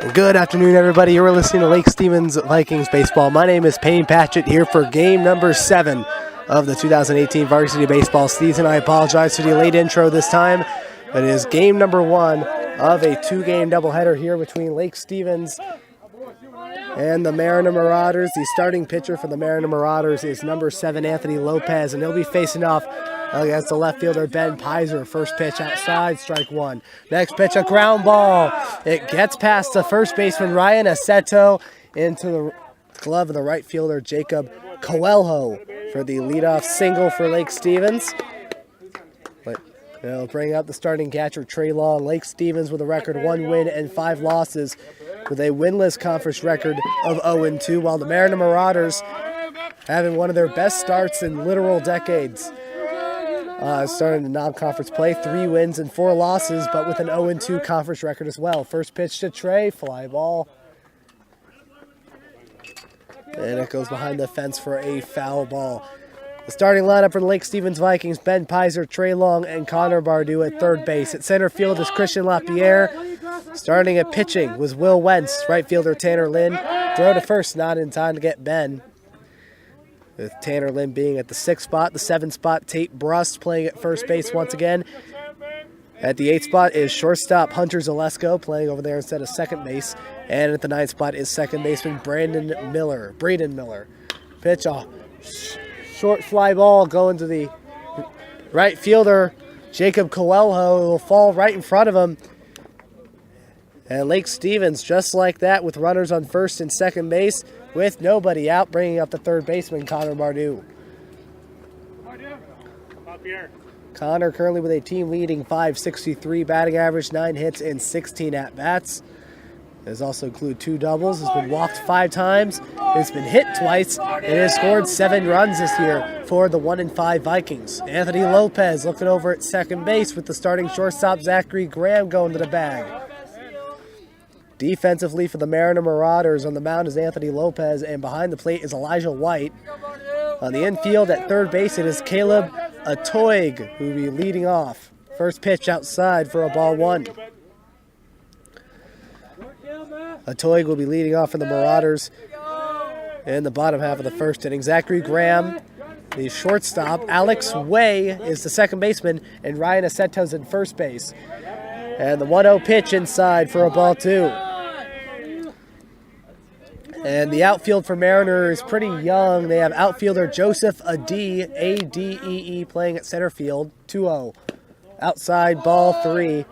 Good afternoon, everybody. You're listening to Lake Stevens Vikings baseball. My name is Payne Patchett here for game number 7 of the 2018 varsity baseball season. I apologize for the late intro this time, but it is game number 1 of a 2-game doubleheader here between Lake Stevens and the Marauders. The starting pitcher for the Marauders is number 7, Anthony Lopez, and he'll be facing off against the left fielder, Ben Pizer. First pitch outside, strike 1. Next pitch, a ground ball. It gets past the first baseman, Ryan Aceto, into the glove of the right fielder, Jacob Coelho, for the leadoff single for Lake Stevens. But they'll bring up the starting catcher, Trey Long. Lake Stevens with a record 1 win and 5 losses, with a winless conference record of 0-2, while the Marauders having one of their best starts in literal decades. Starting the non-conference play, 3 wins and 4 losses, but with an 0-2 conference record as well. First pitch to Trey, fly ball. And it goes behind the fence for a foul ball. The starting lineup for the Lake Stevens Vikings, Ben Pizer, Trey Long, and Connor Bardu at third base. At center field is Christian Lapierre. Starting at pitching was Will Wentz, right fielder Tanner Lynn. Throw to first, not in time to get Ben, with Tanner Lynn being at the 6th spot. The 7th spot, Tate Brust playing at first base once again. At the 8th spot is shortstop Hunter Zalesko playing over there instead of second base. And at the 9th spot is second baseman Braden Miller. Pitch off. Short fly ball going to the right fielder, Jacob Coelho, will fall right in front of him. And Lake Stevens, just like that, with runners on first and second base, with nobody out, bringing up the third baseman, Connor Bardu. Connor currently with a team-leading .563 batting average, 9 hits and 16 at-bats. Has also included 2 doubles, has been walked 5 times, has been hit twice, and has scored 7 runs this year for the 1-5 Vikings. Anthony Lopez looking over at second base with the starting shortstop, Zachary Graham, going to the bag. Defensively for the Marauders, on the mound is Anthony Lopez, and behind the plate is Elijah White. On the infield at third base, it is Caleb Atoig, who will be leading off. First pitch outside for a ball 1. Atoig will be leading off for the Marauders in the bottom half of the first inning. Zachary Graham, the shortstop. Alex Way is the second baseman, and Ryan Aceto's in first base. And the 1-0 pitch inside for a ball 2. And the outfield for Mariner is pretty young. They have outfielder Joseph Adee, A-D-E-E, playing at center field. 2-0. Outside, ball 3.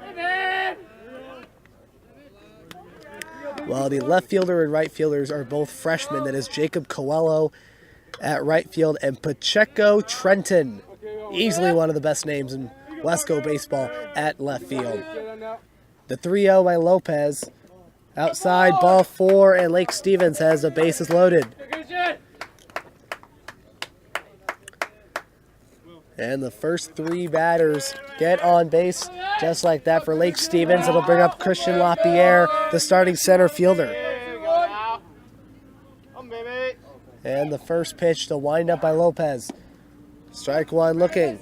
While the left fielder and right fielders are both freshmen. That is Jacob Coelho at right field and Pacheco Trenton, easily one of the best names in Wesco baseball, at left field. The 3-0 by Lopez. Outside, ball 4, and Lake Stevens has the bases loaded. And the first 3 batters get on base just like that for Lake Stevens. It'll bring up Christian Lapierre, the starting center fielder. And the first pitch to wind up by Lopez. Strike 1 looking.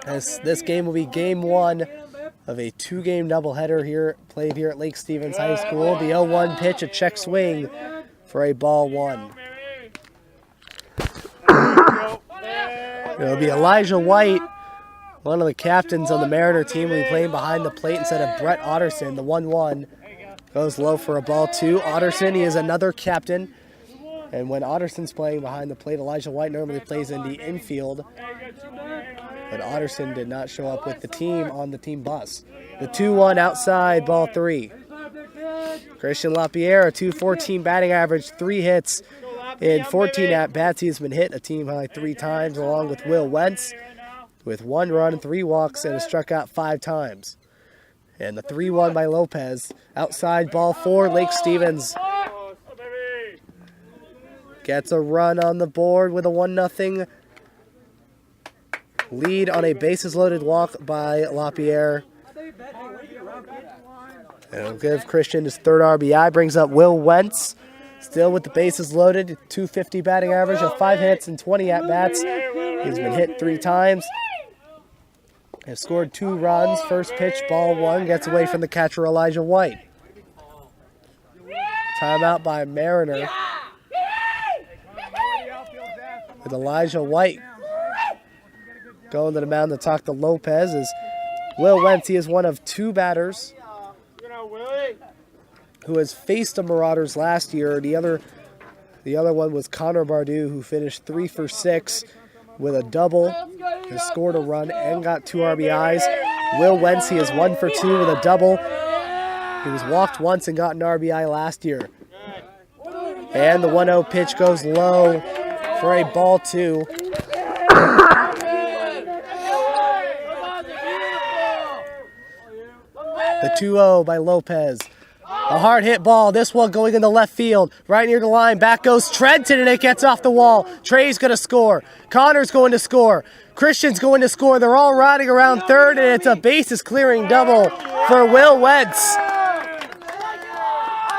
As this game will be game 1 of a 2-game doubleheader here, played here at Lake Stevens High School. The 0-1 pitch, a check swing for a ball 1. It'll be Elijah White, one of the captains on the Mariner team, will be playing behind the plate instead of Brett Otterson. The 1-1 goes low for a ball 2. Otterson, he is another captain. And when Otterson's playing behind the plate, Elijah White normally plays in the infield. But Otterson did not show up with the team on the team bus. The 2-1 outside, ball 3. Christian Lapierre, a .214 batting average, 3 hits in 14 at-bats. He has been hit a team high 3 times, along with Will Wentz, with 1 run, 3 walks, and has struck out 5 times. And the 3-1 by Lopez. Outside, ball 4, Lake Stevens gets a run on the board with a 1-0 lead on a bases-loaded walk by Lapierre. And it'll give Christian his 3rd RBI. Brings up Will Wentz, still with the bases loaded. .250 batting average of 5 hits and 20 at-bats. He's been hit 3 times. Have scored 2 runs. First pitch, ball 1, gets away from the catcher Elijah White. Timeout by Mariner. With Elijah White going to the mound to talk to Lopez as Will Wentz, he is one of 2 batters who has faced the Marauders last year. The other one was Connor Bardou, who finished 3 for 6 with a double, has scored a run and got 2 RBIs. Will Wentz, he is 1 for 2 with a double. He was walked once and got an RBI last year. And the 1-0 pitch goes low for a ball 2. The 2-0 by Lopez. A hard hit ball. This one going in the left field. Right near the line. Back goes Trenton and it gets off the wall. Trey's going to score. Connor's going to score. Christian's going to score. They're all riding around third and it's a bases clearing double for Will Wentz.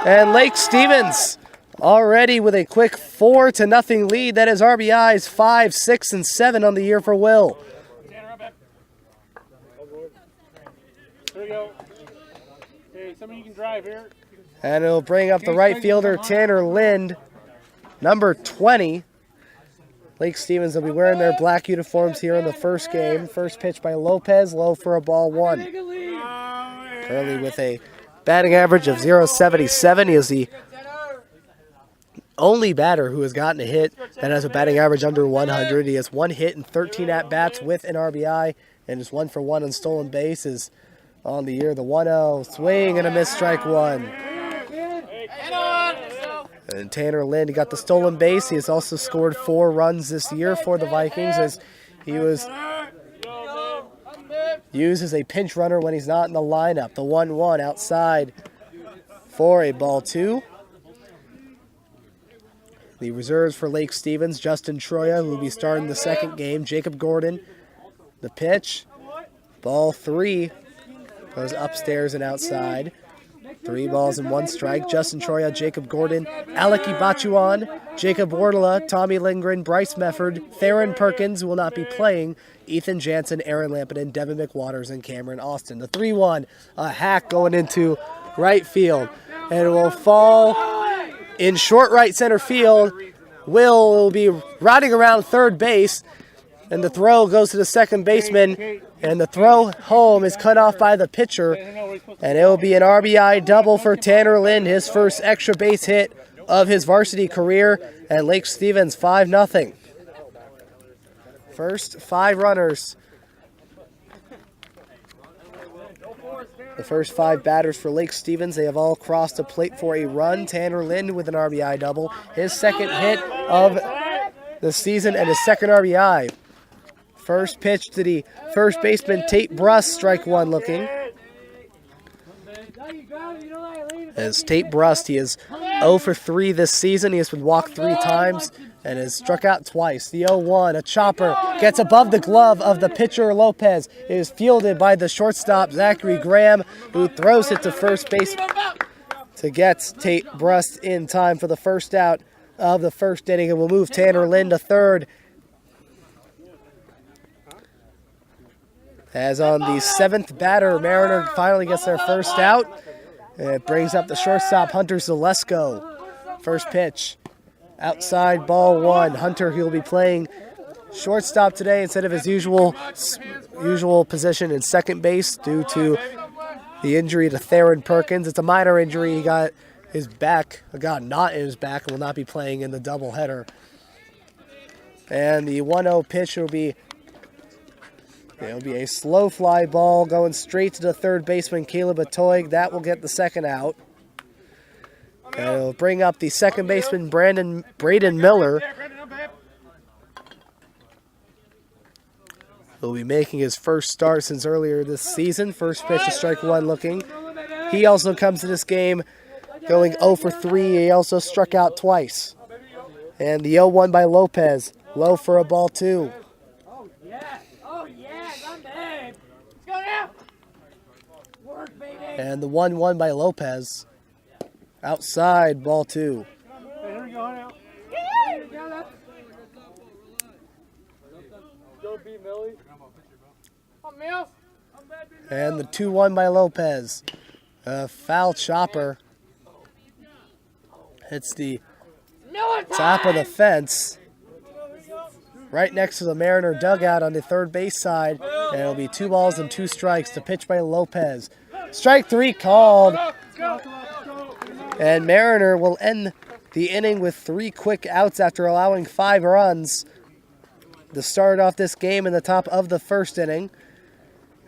And Lake Stevens already with a quick 4-0 lead. That is RBIs 5, 6, and 7 on the year for Will. Here we go. Okay, somebody you can drive here. And it'll bring up the right fielder, Tanner Lind, number 20. Lake Stevens will be wearing their black uniforms here in the first game. First pitch by Lopez, low for a ball 1. Currently with a batting average of .077. He is the only batter who has gotten a hit that has a batting average under 100. He has 1 hit and 13 at-bats with an RBI and is 1 for 1 on stolen bases on the year. The 1-0 swing and a miss, strike 1. And Tanner Lind, he got the stolen base. He has also scored 4 runs this year for the Vikings as he was used as a pinch runner when he's not in the lineup. The 1-1 outside for a ball 2. The reserves for Lake Stevens, Justin Troya, who will be starting the second game. Jacob Gordon, the pitch. Ball 3 goes upstairs and outside. 3 balls and 1 strike. Justin Troya, Jacob Gordon, Aleki Bachuan, Jacob Ortela, Tommy Lindgren, Bryce Mefford, Theron Perkins, who will not be playing, Ethan Jansen, Aaron Lampinen, Devin McWaters, and Cameron Austin. The 3-1, a hack going into right field. And it will fall in short right center field. Will be riding around third base. And the throw goes to the second baseman. And the throw home is cut off by the pitcher. And it will be an RBI double for Tanner Lind, his first extra base hit of his varsity career. And Lake Stevens 5-0. First 5 runners. The first 5 batters for Lake Stevens, they have all crossed the plate for a run. Tanner Lind with an RBI double. His second hit of the season and his second RBI. First pitch to the first baseman, Tate Brust, strike 1 looking. As Tate Brust, he is 0 for 3 this season. He has been walked 3 times and has struck out twice. The 0-1, a chopper, gets above the glove of the pitcher Lopez. It is fielded by the shortstop, Zachary Graham, who throws it to first base to get Tate Brust in time for the first out of the first inning. And will move Tanner Lind to third. As on the 7th batter, Mariner finally gets their first out. And it brings up the shortstop, Hunter Zalesko. First pitch, outside, ball 1. Hunter, he'll be playing shortstop today instead of his usual position in second base due to the injury to Theron Perkins. It's a minor injury. He got his back, not in his back, and will not be playing in the doubleheader. And the 1-0 pitch will be it'll be a slow fly ball going straight to the third baseman, Caleb Atoig. That will get the second out. And it'll bring up the second baseman, Braden Miller. He'll be making his first start since earlier this season. First pitch to strike 1 looking. He also comes to this game going 0 for 3. He also struck out twice. And the 0-1 by Lopez, low for a ball 2. And the 1-1 by Lopez. Outside, ball 2. Hey, here we go now. Go beat Millie. Oh, Mills. And the 2-1 by Lopez. Foul chopper. Hits the top of the fence. Right next to the Mariner dugout on the third base side. And it'll be 2 balls and 2 strikes. The pitch by Lopez. Strike 3 called. And Mariner will end the inning with 3 quick outs after allowing 5 runs to start off this game in the top of the first inning.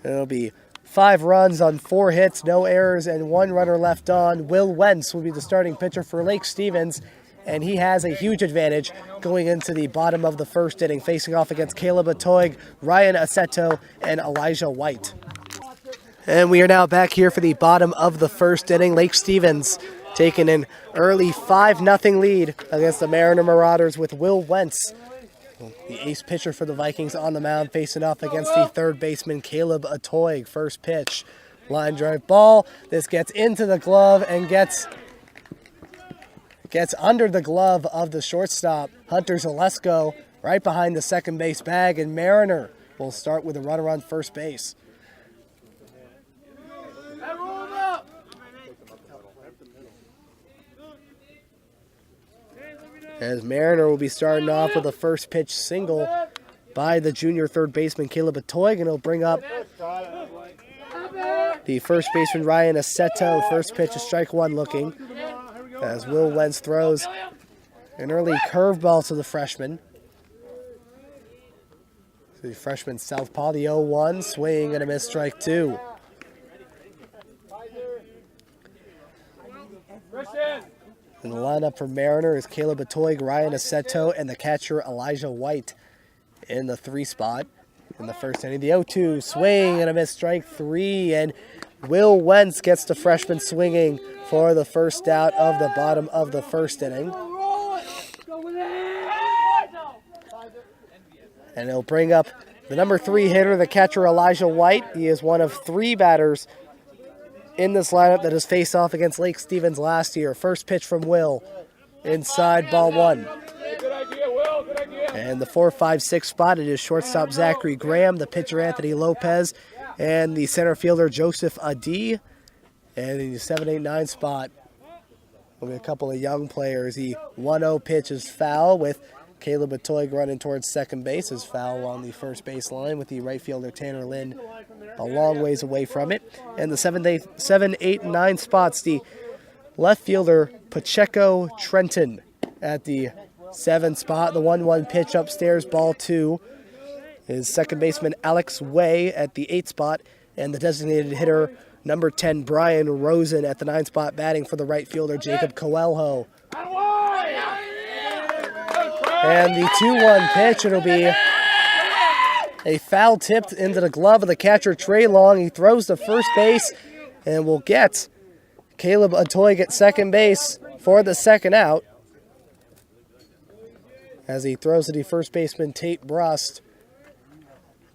It'll be 5 runs on 4 hits, no errors, and 1 runner left on. Will Wentz will be the starting pitcher for Lake Stevens, and he has a huge advantage going into the bottom of the first inning, facing off against Caleb Atoig, Ryan Aceto, and Elijah White. And we are now back here for the bottom of the first inning. Lake Stevens taking an early 5-0 lead against the Mariner Marauders with Will Wentz, the ace pitcher for the Vikings, on the mound, facing off against the third baseman Caleb Atoig. First pitch, line drive ball. This gets into the glove and gets under the glove of the shortstop, Hunter Zalesko, right behind the second base bag, and Mariner will start with a runner on first base. As Mariner will be starting off with a first pitch single by the junior third baseman Caleb Atoig, and he'll bring up the first baseman Ryan Aceto. First pitch is strike 1 looking, as Will Wentz throws an early curveball to the freshman. The freshman southpaw, the 0-1, swing and a miss, strike 2. In the lineup for Mariner is Caleb Atoig, Ryan Aceto, and the catcher Elijah White in the 3 spot in the first inning. The 0-2, swing and a miss, strike 3, and Will Wentz gets the freshman swinging for the first out of the bottom of the first inning. And he'll bring up the number 3 hitter, the catcher Elijah White. He is one of 3 batters in this lineup that has faced off against Lake Stevens last year. First pitch from Will, inside, ball 1. And the 4-5-6 spot, it is shortstop Zachary Graham, the pitcher Anthony Lopez, and the center fielder Joseph Adi. And in the 7-8-9 spot, will be a couple of young players. The 1-0 pitch is foul, with Caleb Atoig running towards second base, is foul on the first base line, with the right fielder Tanner Lynn a long ways away from it. And the 7-8-9 spots, the left fielder Pacheco Trenton at the 7 spot. The 1-1 pitch upstairs, ball 2, is second baseman Alex Way at the 8 spot, and the designated hitter number 10 Brian Rosen at the 9 spot, batting for the right fielder Jacob Coelho. And the 2-1 pitch, it'll be a foul tipped into the glove of the catcher Trey Long. He throws to first base and will get Caleb Atoig at second base for the second out, as he throws to the first baseman Tate Brust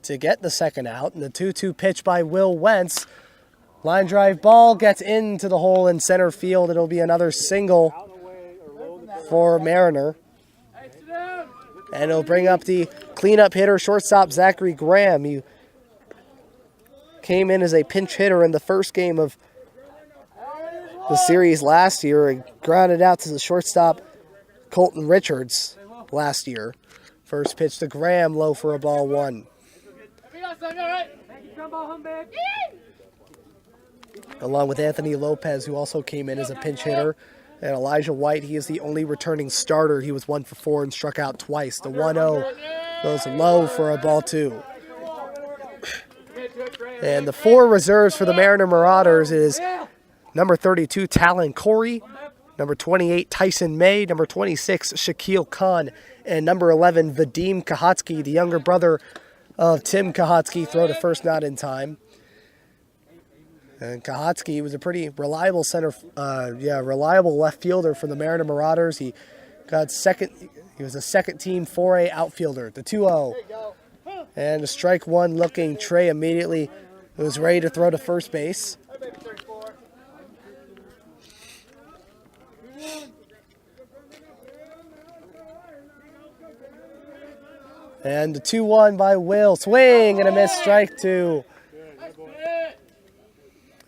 to get the second out. And the 2-2 pitch by Will Wentz. Line drive ball gets into the hole in center field. It'll be another single for Mariner. And it'll bring up the cleanup hitter, shortstop Zachary Graham. He came in as a pinch hitter in the first game of the series last year and grounded out to the shortstop Colton Richards last year. First pitch to Graham, low for a ball 1. Along with Anthony Lopez, who also came in as a pinch hitter. And Elijah White, he is the only returning starter. He was 1 for 4 and struck out twice. The 1-0 goes low for a ball 2. And the 4 reserves for the Mariner Marauders is number 32, Talon Corey, number 28, Tyson May, number 26, Shaquille Khan, and number 11, Vadim Kahatsky, the younger brother of Tim Kahatsky, throw to first, not in time. And Kahatsky was a pretty reliable reliable left fielder for the Mariner Marauders. He was a second-team 4A outfielder. The 2-0. And a strike 1 looking. Trey immediately was ready to throw to first base. And the 2-1 by Will. Swing and a miss, strike 2.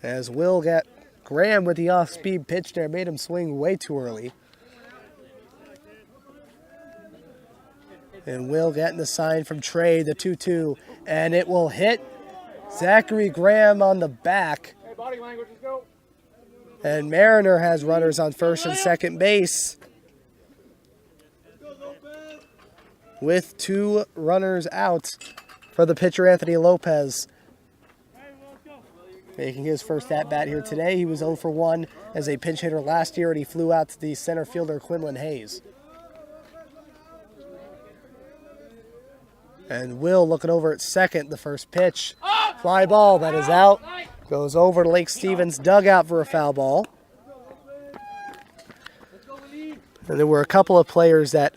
As Will got Graham with the off-speed pitch there, made him swing way too early. And Will getting the sign from Trey, the 2-2, and it will hit Zachary Graham on the back. Hey, body language, let's go. And Mariner has runners on first and second base with 2 runners out for the pitcher Anthony Lopez. Making his first at-bat here today. He was 0 for 1 as a pinch hitter last year, and he flew out to the center fielder Quinlan Hayes. And Will looking over at second, the first pitch. Fly ball, that is out. Goes over to Lake Stevens dugout for a foul ball. And there were a couple of players that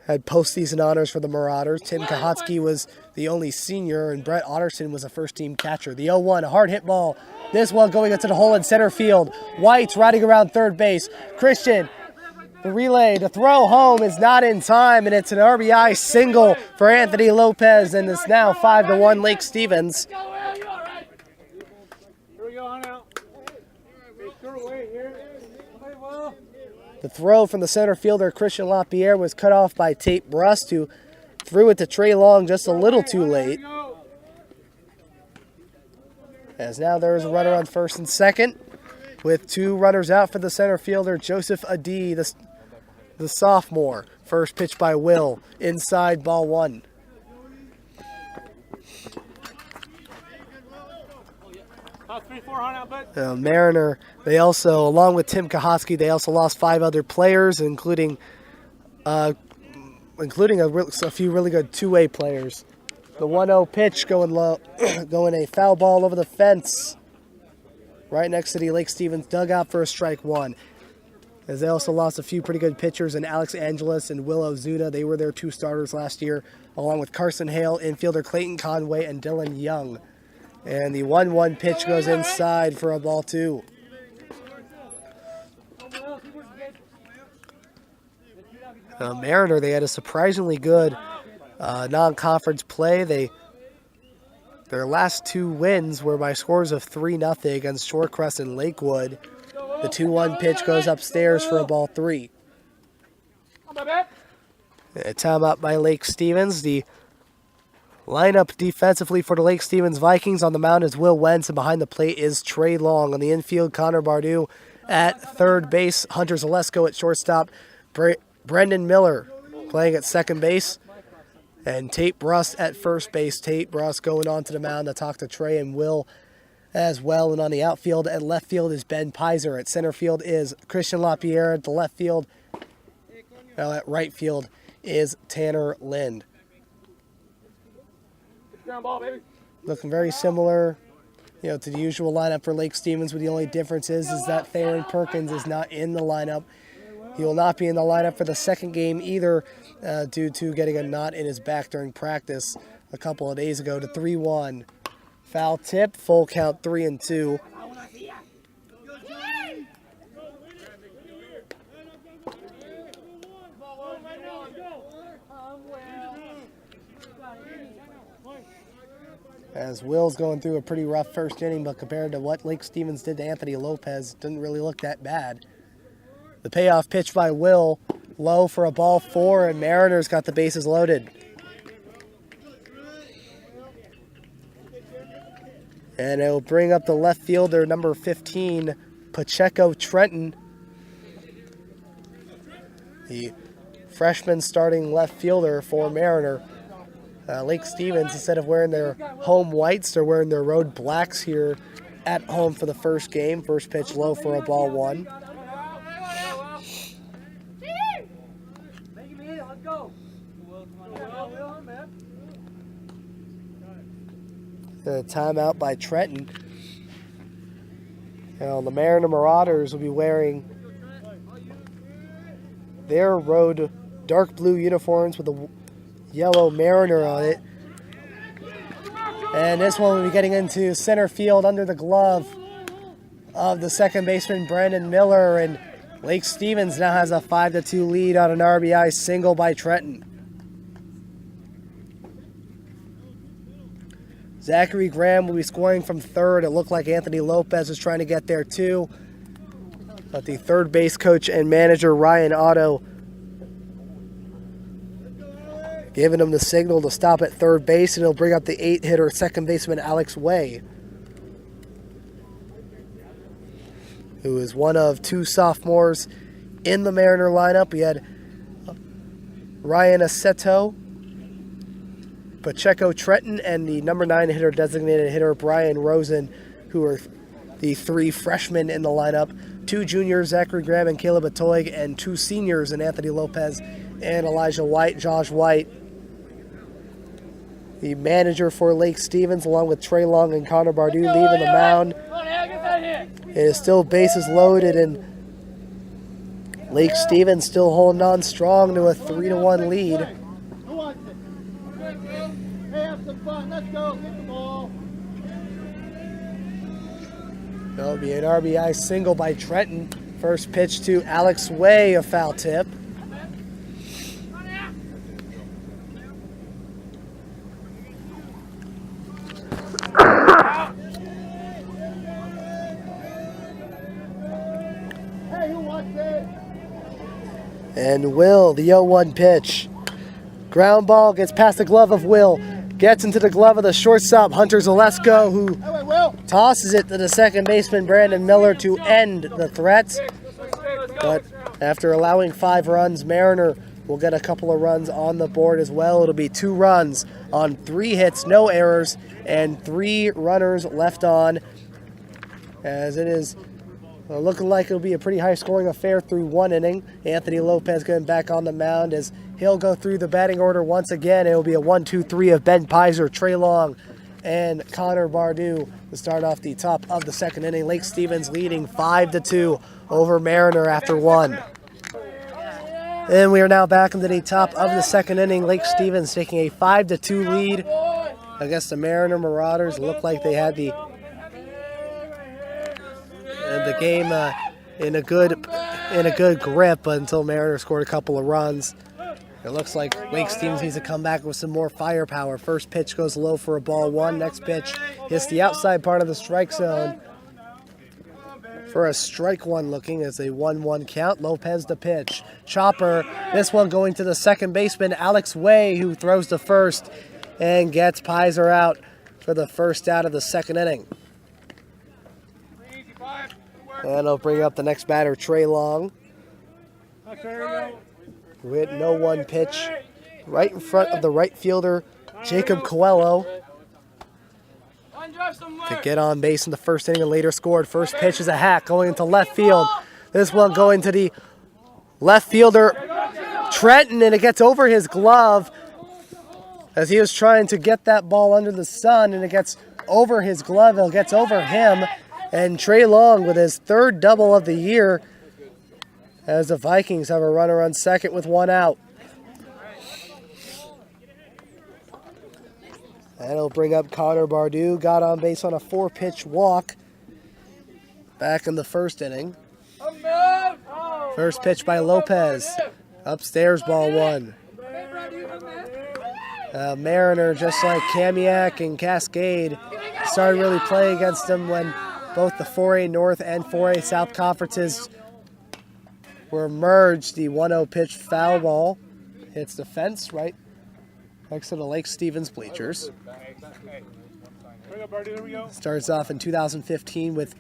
had postseason honors for the Marauders. Tim Kahotsky was the only senior, and Brett Otterson was a first-team catcher. The 0-1, a hard hit ball. This one going into the hole in center field. White's riding around third base. Christian, the relay, the throw home is not in time, and it's an RBI single for Anthony Lopez, and it's now 5-1 Lake Stevens. Here we go, on out. The throw from the center fielder, Christian LaPierre, was cut off by Tate Brust, who threw it to Trey Long just a little too late. As now there is a runner on first and second, with 2 runners out for the center fielder, Joseph Adi, the sophomore. First pitch by Will, inside, ball 1. Mariner, they also, along with Tim Kahotsky, they also lost 5 other players, including a few really good two-way players. The 1-0 pitch going low, going a foul ball over the fence, right next to the Lake Stevens dugout for a strike 1. As they also lost a few pretty good pitchers in Alex Angeles and Will Ozuna. They were their 2 starters last year, along with Carson Hale, infielder Clayton Conway, and Dylan Young. And the 1-1 pitch goes inside for a ball 2. Mariner, they had a surprisingly good non-conference play. Their last 2 wins were by scores of 3-0 against Shorecrest and Lakewood. The 2-1 pitch goes upstairs for a ball 3. A timeout by Lake Stevens. The lineup defensively for the Lake Stevens Vikings on the mound is Will Wentz, and behind the plate is Trey Long. On the infield, Connor Bardou at third base, Hunter Zalesko at shortstop, Brendan Miller playing at second base, and Tate Brust at first base. Tate Brust going on to the mound to talk to Trey and Will as well. And on the outfield and left field is Ben Pizer. At center field is Christian LaPierre. At the left field, at right field is Tanner Lind. Looking very similar, to the usual lineup for Lake Stevens, but the only difference is that Theron Perkins is not in the lineup. He will not be in the lineup for the second game either, due to getting a knot in his back during practice a couple of days ago. To 3-1. Foul tip, full count 3-2. As Will's going through a pretty rough first inning, but compared to what Lake Stevens did to Anthony Lopez, didn't really look that bad. The payoff pitch by Will, low for a ball 4, and Mariners got the bases loaded. And it'll bring up the left fielder, number 15, Pacheco Trenton. The freshman starting left fielder for Mariner. Lake Stevens, instead of wearing their home whites, they're wearing their road blacks here at home for the first game. First pitch low for a ball 1. The timeout by Trenton. Now, the Mariner Marauders will be wearing their road dark blue uniforms with a yellow Mariner on it. And this one will be getting into center field under the glove of the second baseman, Brandon Miller. And Lake Stevens now has a 5-2 lead on an RBI single by Trenton. Zachary Graham will be scoring from third. It looked like Anthony Lopez was trying to get there too. But the third base coach and manager, Ryan Otto, giving him the signal to stop at third base, and he'll bring up the 8-hitter second baseman Alex Way, who is one of 2 sophomores in the Mariner lineup. We had Ryan Aceto, Pacheco Trenton, and the number 9 hitter, designated hitter Brian Rosen, who are the 3 freshmen in the lineup. 2 juniors, Zachary Graham and Caleb Atoig, and 2 seniors in Anthony Lopez and Elijah White, Josh White. The manager for Lake Stevens, along with Trey Long and Connor Bardou, leaving the mound. It is still bases loaded, and Lake Stevens still holding on strong to a 3-1 lead. Who wants it? Hey, have some fun. Let's go. Get the ball. That'll be an RBI single by Trenton. First pitch to Alex Way, a foul tip. And Will, the 0-1 pitch. Ground ball gets past the glove of Will. Gets into the glove of the shortstop, Hunter Zalesko, who tosses it to the second baseman, Brandon Miller, to end the threats. But after allowing 5 runs, Mariner will get a couple of runs on the board as well. It'll be 2 runs on 3 hits, no errors, and 3 runners left on, as it is looking like it'll be a pretty high-scoring affair through 1 inning. Anthony Lopez going back on the mound as he'll go through the batting order once again. It will be a 1-2-3 of Ben Pizer, Trey Long, and Connor Bardou to start off the top of the second inning. Lake Stevens leading 5-2 over Mariner after 1. And we are now back into the top of the second inning. Lake Stevens taking a 5-2 lead against the Mariner Marauders. Looked like they had the game in a good grip until Mariner scored a couple of runs. It looks like Lake Stevens needs to come back with some more firepower. First pitch goes low for a ball 1. Next pitch hits the outside part of the strike zone for a strike 1 looking as a 1-1 count. Lopez the pitch. Chopper, this one going to the second baseman, Alex Way, who throws to first and gets Pizer out for the first out of the second inning. And I'll bring up the next batter, Trey Long, with no 1 pitch right in front of the right fielder, Jacob Coelho, to get on base in the first inning and later scored. First pitch is a hack going into left field. This one going to the left fielder, Trenton, and it gets over his glove as he was trying to get that ball under the sun, and it gets over his glove. It gets over him. And Trey Long with his 3rd double of the year as the Vikings have a runner on second with 1 out. And it'll bring up Connor Bardou. Got on base on a 4-pitch walk back in the first inning. First pitch by Lopez. Upstairs, ball 1. Mariner, just like Kamiak and Cascade, started really playing against them when both the 4A North and 4A South conferences were merged. The 1-0 pitch foul ball hits the fence right next to the Lake Stevens bleachers. Starts off in 2015 with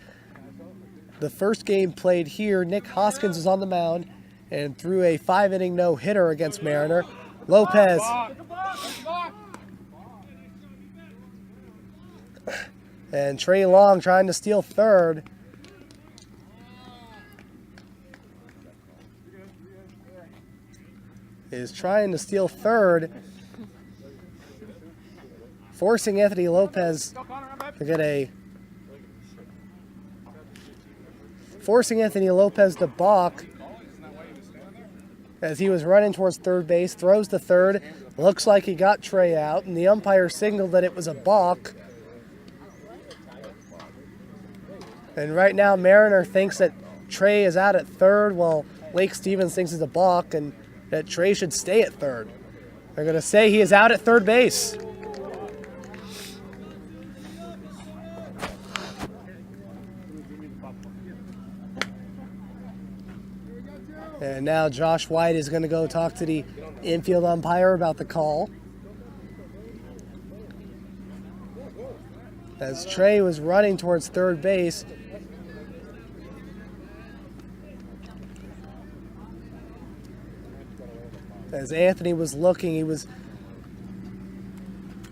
the first game played here. Nick Hoskins was on the mound and threw a 5-inning no-hitter against Mariner. Lopez and Trey Long trying to steal third. Is trying to steal third, forcing Anthony Lopez to get forcing Anthony Lopez to balk as he was running towards third base. Throws to third. Looks like he got Trey out, and the umpire signaled that it was a balk. And right now, Mariner thinks that Trey is out at third, while Lake Stevens thinks it's a balk and that Trey should stay at third. They're going to say he is out at third base. And now Josh White is going to go talk to the infield umpire about the call. As Trey was running towards third base. As Anthony was looking, he was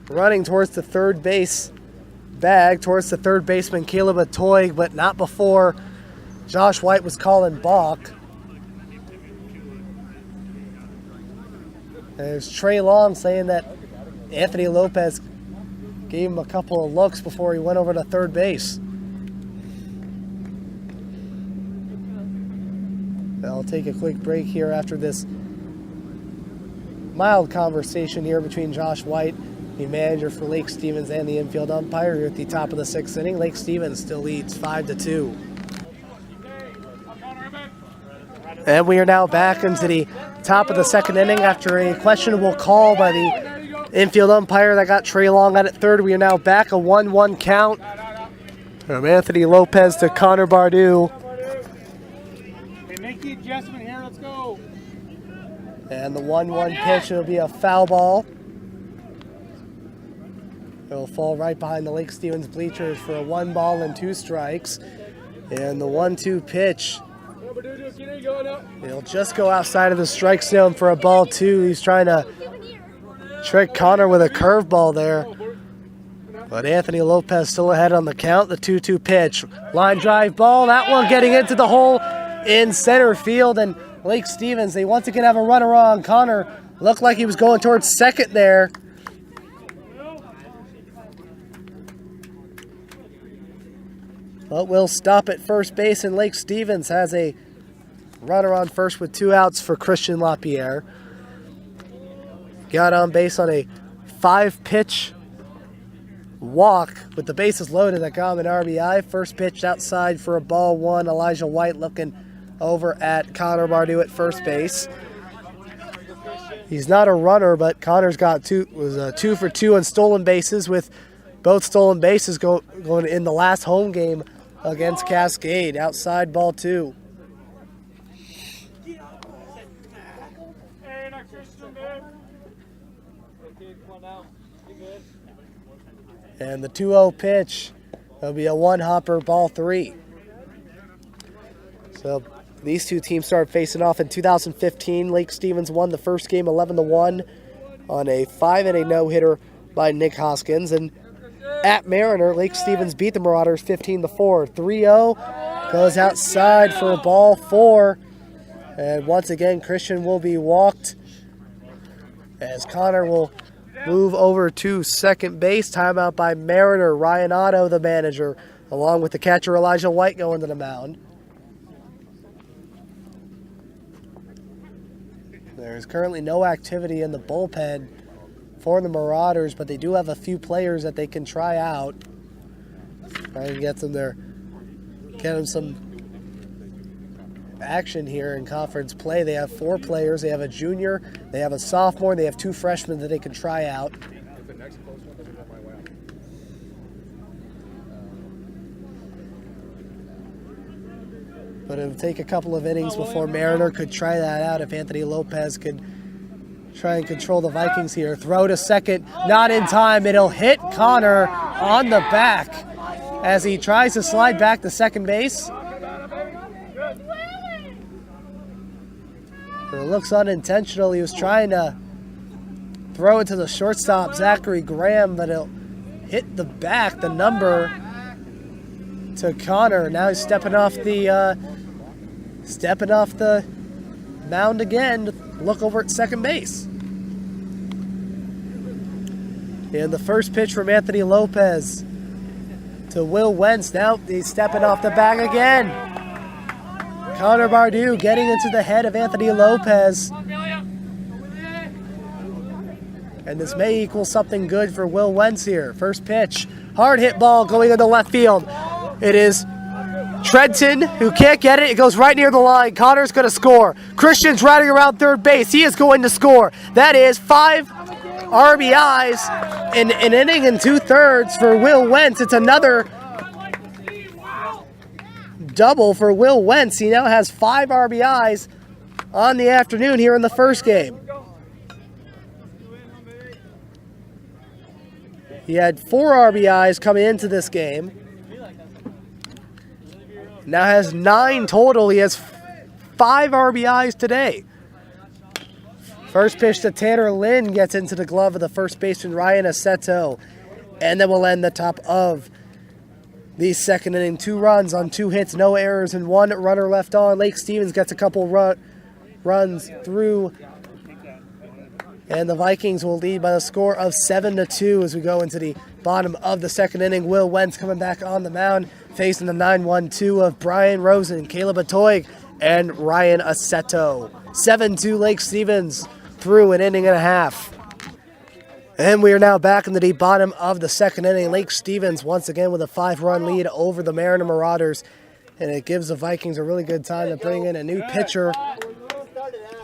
running towards the third base bag, towards the third baseman Caleb Atoy, but not before Josh White was calling balk. There's Trey Long saying that Anthony Lopez gave him a couple of looks before he went over to third base. I'll take a quick break here after this mild conversation here between Josh White, the manager for Lake Stevens, and the infield umpire here at the top of the 6th inning. Lake Stevens still leads 5-2. And we are now back into the top of the 2nd inning after a questionable call by the infield umpire that got Trey Long out at third. We are now back, a 1-1 count from Anthony Lopez to Connor Bardou. Hey, make the adjustment here. Let's go. And the 1-1 pitch, it'll be a foul ball. It'll fall right behind the Lake Stevens bleachers for a 1 ball and 2 strikes. And the 1-2 pitch, it'll just go outside of the strike zone for a ball 2. He's trying to trick Connor with a curveball there. But Anthony Lopez still ahead on the count. The 2-2 pitch. Line drive ball. That one getting into the hole in center field. And Lake Stevens, they once again have a runner on. Connor looked like he was going towards second there. But we'll stop at first base, and Lake Stevens has a runner on first with 2 outs for Christian LaPierre. Got on base on a 5-pitch walk with the bases loaded that got him an RBI. First pitch outside for a ball 1. Elijah White looking over at Connor Bardou at first base. He's not a runner, but Connor's got 2 for 2 on stolen bases, with both stolen bases going in the last home game against Cascade. Outside ball 2. And the 2-0 pitch, that'll be a 1-hopper, ball 3. So these two teams started facing off in 2015. Lake Stevens won the first game 11-1 on a 5-inning no-hitter by Nick Hoskins. And at Mariner, Lake Stevens beat the Marauders 15-4. 3-0 goes outside for a ball 4. And once again, Christian will be walked as Connor will move over to second base. Timeout by Mariner. Ryan Otto, the manager, along with the catcher Elijah White going to the mound. There's currently no activity in the bullpen for the Marauders, but they do have a few players that they can try out. Try and get them some action here in conference play. They have 4 players. They have a junior, they have a sophomore, they have 2 freshmen that they can try out. But it would take a couple of innings before Mariner could try that out if Anthony Lopez could try and control the Vikings here. Throw to second, not in time. It'll hit Connor on the back as he tries to slide back to second base. It looks unintentional. He was trying to throw it to the shortstop, Zachary Graham, but it'll hit the back, the number, to Connor. Now he's stepping off the mound again to look over at second base. And the first pitch from Anthony Lopez to Will Wentz. Now he's stepping off the bag again. Connor Bardou getting into the head of Anthony Lopez. And this may equal something good for Will Wentz here. First pitch, hard hit ball going into left field. It is Trenton who can't get it. It goes right near the line. Connor's going to score. Christian's riding around third base. He is going to score. That is 5 RBIs in an inning and 2/3 for Will Wentz. It's another double for Will Wentz. He now has 5 RBIs on the afternoon here in the first game. He had 4 RBIs coming into this game. Now has 9 total. He has 5 RBIs today. First pitch to Tanner Lynn gets into the glove of the first baseman Ryan Aceto. And then we'll end the top of the second inning. 2 runs on 2 hits, no errors, and 1 runner left on. Lake Stevens gets a couple runs through. And the Vikings will lead by the score of 7-2 as we go into the bottom of the second inning. Will Wentz coming back on the mound, facing the 9-1-2 of Brian Rosen, Caleb Atoig, and Ryan Aceto. 7-2 Lake Stevens through an inning and a half. And we are now back into the bottom of the second inning. Lake Stevens once again with a 5-run lead over the Marauders. And it gives the Vikings a really good time to bring in a new pitcher,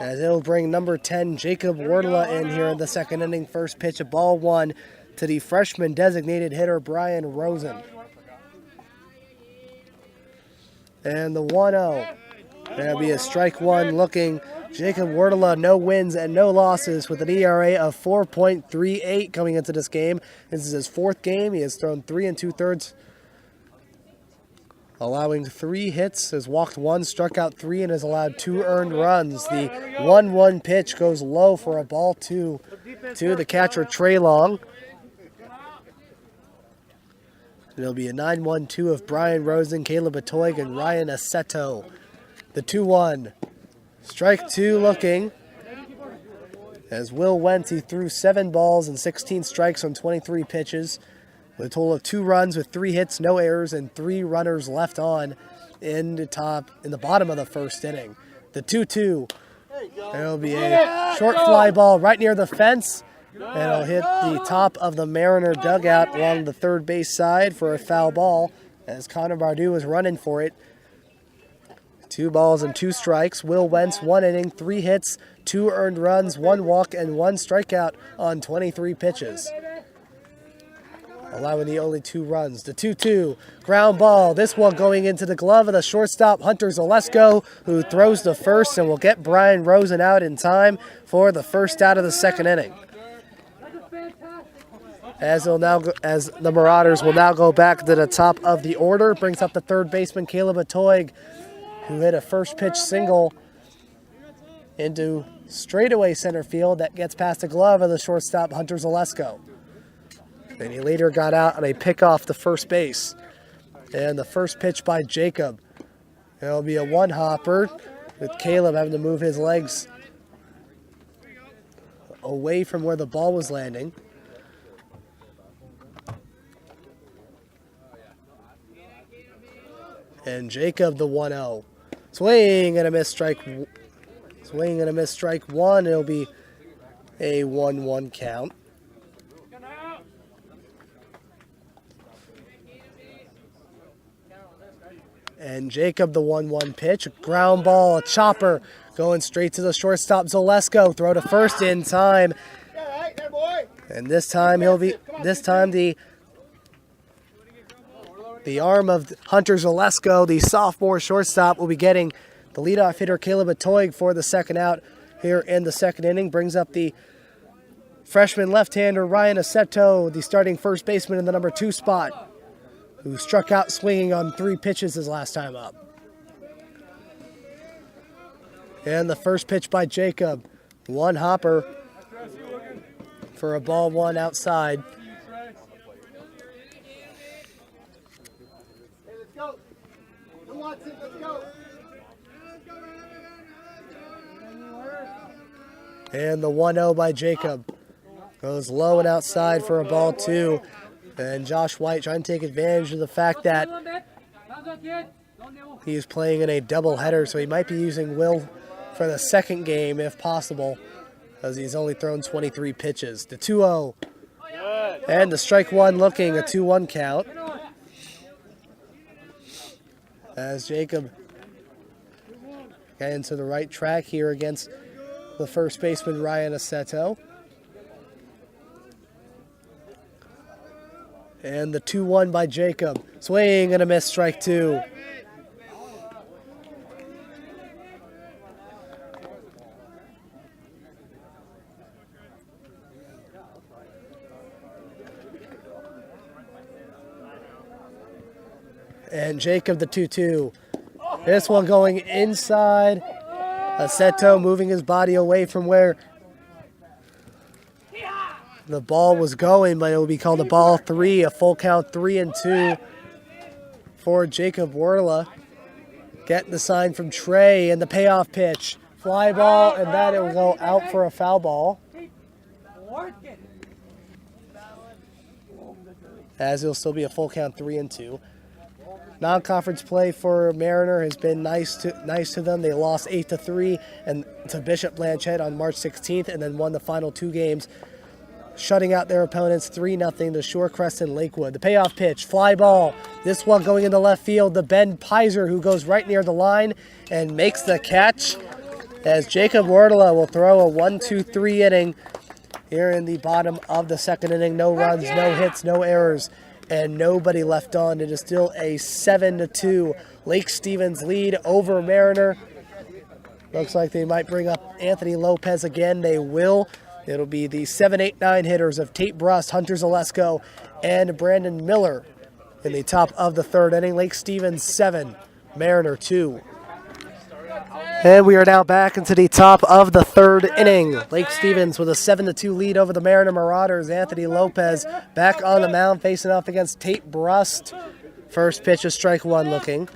as it'll bring number 10, Jacob Wardla, in here in the second inning. First pitch, a ball 1 to the freshman designated hitter, Brian Rosen. And the 1-0. That'll be a strike 1 looking. Jacob Wardla, no wins and no losses with an ERA of 4.38 coming into this game. This is his 4th game. He has thrown 3 2/3, allowing 3 hits, has walked 1, struck out 3, and has allowed 2 earned runs. The 1-1 pitch goes low for a ball 2 to the catcher, Trey Long. It'll be a 9-1-2 of Brian Rosen, Caleb Atoig, and Ryan Aceto. The 2-1. Strike 2 looking. As Will Wentz, he threw 7 balls and 16 strikes on 23 pitches, with a total of 2 runs with 3 hits, no errors, and 3 runners left on in the bottom of the first inning. The 2-2. It'll be a short fly ball right near the fence, and it'll hit the top of the Mariner dugout along the third base side for a foul ball, as Connor Bardou was running for it. 2 balls and 2 strikes. Will Wentz, 1 inning, 3 hits, 2 earned runs, 1 walk, and 1 strikeout on 23 pitches, allowing the only 2 runs. The 2-2, ground ball. This one going into the glove of the shortstop, Hunter Zalesko, who throws the first and will get Brian Rosen out in time for the first out of the second inning. As the Marauders will now go back to the top of the order, brings up the third baseman, Caleb Atoig, who hit a first pitch single into straightaway center field that gets past the glove of the shortstop, Hunter Zalesko. And he later got out on a pick off the first base. And the first pitch by Jacob. It'll be a 1-hopper, with Caleb having to move his legs away from where the ball was landing. And Jacob, the 1-0. Swing and a miss, strike 1. It'll be a 1-1 count. And Jacob, the 1-1 pitch, ground ball, a chopper going straight to the shortstop, Zalesko. Throw to first in time. And this time the arm of Hunter Zalesko, the sophomore shortstop, will be getting the leadoff hitter, Caleb Atoig, for the second out here in the second inning. Brings up the freshman left-hander, Ryan Aceto, the starting first baseman in the number 2 spot, who struck out swinging on 3 pitches his last time up. And the first pitch by Jacob, 1-hopper for a ball 1 outside. And the 1-0 by Jacob goes low and outside for a ball 2. And Josh White trying to take advantage of the fact that he is playing in a doubleheader, so he might be using Will for the second game if possible, as he's only thrown 23 pitches. The 2-0. And the strike 1 looking, a 2-1 count. As Jacob got into the right track here against the first baseman, Ryan Aceto. And the 2-1 by Jacob. Swing and a miss, strike 2. And Jacob the 2-2. This one going inside. Aceto moving his body away from where the ball was going, but it will be called a ball 3, a full count 3-2 for Jacob Werla. Getting the sign from Trey and the payoff pitch. Fly ball, and that it will go out for a foul ball. As it'll still be a full count 3-2. Non-conference play for Mariner has been nice to them. They lost 8-3 and to Bishop Blanchette on March 16th, and then won the final 2 games, shutting out their opponents 3-0 to Shorecrest and Lakewood. The payoff pitch, fly ball. This one going into left field. The Ben Pizer, who goes right near the line and makes the catch, as Jacob Werdela will throw a 1-2-3 inning here in the bottom of the second inning. No runs, no hits, no errors, and nobody left on. It is still a 7-2 Lake Stevens lead over Mariner. Looks like they might bring up Anthony Lopez again. They will. It'll be the 7, 8, 9 hitters of Tate Brust, Hunter Zalesko, and Brandon Miller in the top of the third inning. Lake Stevens 7, Mariner 2. And we are now back into the top of the third inning. Lake Stevens with a 7-2 lead over the Mariner Marauders. Anthony Lopez back on the mound facing off against Tate Brust. First pitch is strike 1 looking.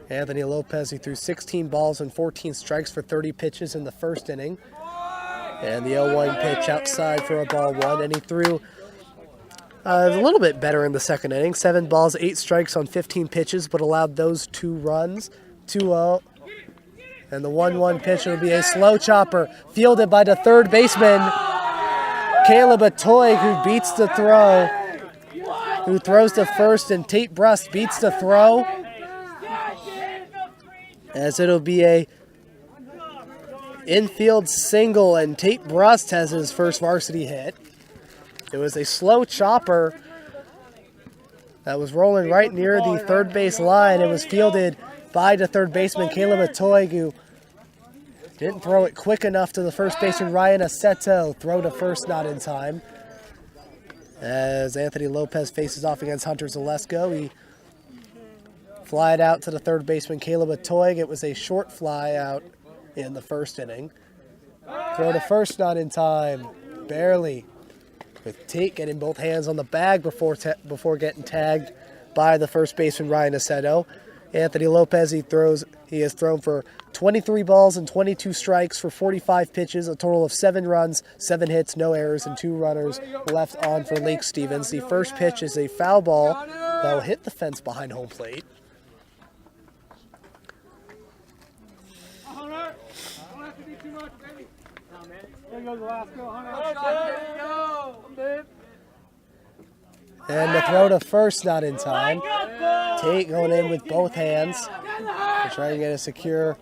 Anthony Lopez, he threw 16 balls and 14 strikes for 30 pitches in the first inning. And the 0-1 pitch outside for a ball 1. And he threw a little bit better in the second inning. 7 balls, 8 strikes on 15 pitches, but allowed those 2 runs. 2-0. And the 1-1 pitch will be a slow chopper, fielded by the third baseman, Caleb Atoy, who beats the throw, who throws to first, and Tate Brust beats the throw, as it'll be a infield single, and Tate Brust has his first varsity hit. It was a slow chopper that was rolling right near the third base line. It was fielded by the third baseman, Caleb Atoy, who didn't throw it quick enough to the first baseman, Ryan Aceto. Throw to first, not in time. As Anthony Lopez faces off against Hunter Zalesko, he flied out to the third baseman, Caleb Atoy. It was a short fly out in the first inning. Throw to first, not in time. Barely. With Tate getting both hands on the bag before getting tagged by the first baseman, Ryan Aceto. Anthony Lopez, he has thrown for 23 balls and 22 strikes for 45 pitches, a total of 7 runs, 7 hits, no errors, and 2 runners left on for Lake Stevens. The first pitch is a foul ball that will hit the fence behind home plate. And the throw to first, not in time. Tate going in with both hands to try and get a secure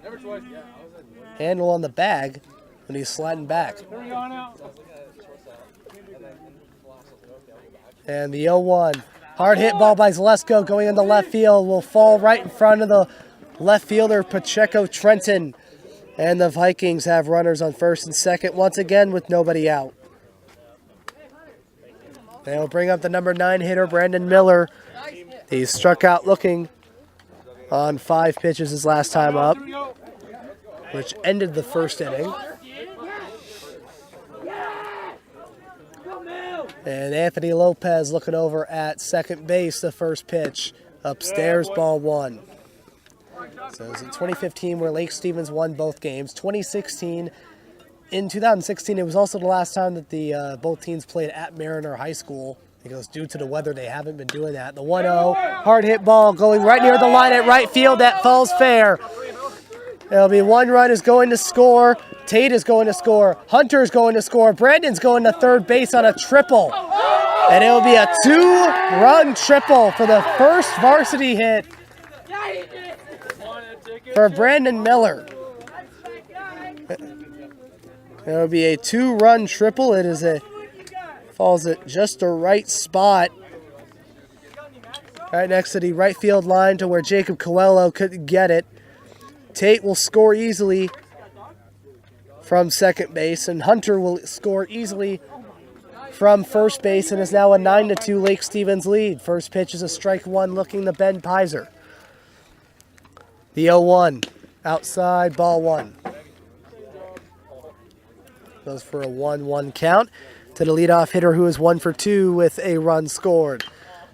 handle on the bag when he's sliding back. And the 0-1. Hard hit ball by Zalesko going into left field will fall right in front of the left fielder, Pacheco Trenton. And the Vikings have runners on first and second once again with nobody out. They'll bring up the number 9 hitter, Brandon Miller. He struck out looking on 5 pitches his last time up, which ended the first inning. And Anthony Lopez looking over at second base, the first pitch. Upstairs, ball 1. So it was in 2015 where Lake Stevens won both games. 2016, in 2016, it was also the last time that the both teams played at Mariner High School, because due to the weather, they haven't been doing that. The 1-0, hard hit ball going right near the line at right field. That falls fair. It'll be 1 run is going to score. Tate is going to score. Hunter is going to score. Brandon's going to third base on a triple. And it'll be a 2-run triple for the first varsity hit for Brandon Miller. It'll be a 2-run triple. It is falls at just the right spot, right next to the right field line to where Jacob Coelho couldn't get it. Tate will score easily from second base, and Hunter will score easily from first base, and is now a 9-2 Lake Stevens lead. First pitch is a strike one looking to Ben Pizer. The 0-1, outside, ball one. Goes for a 1-1 count to the leadoff hitter, who is 1 for 2 with a run scored.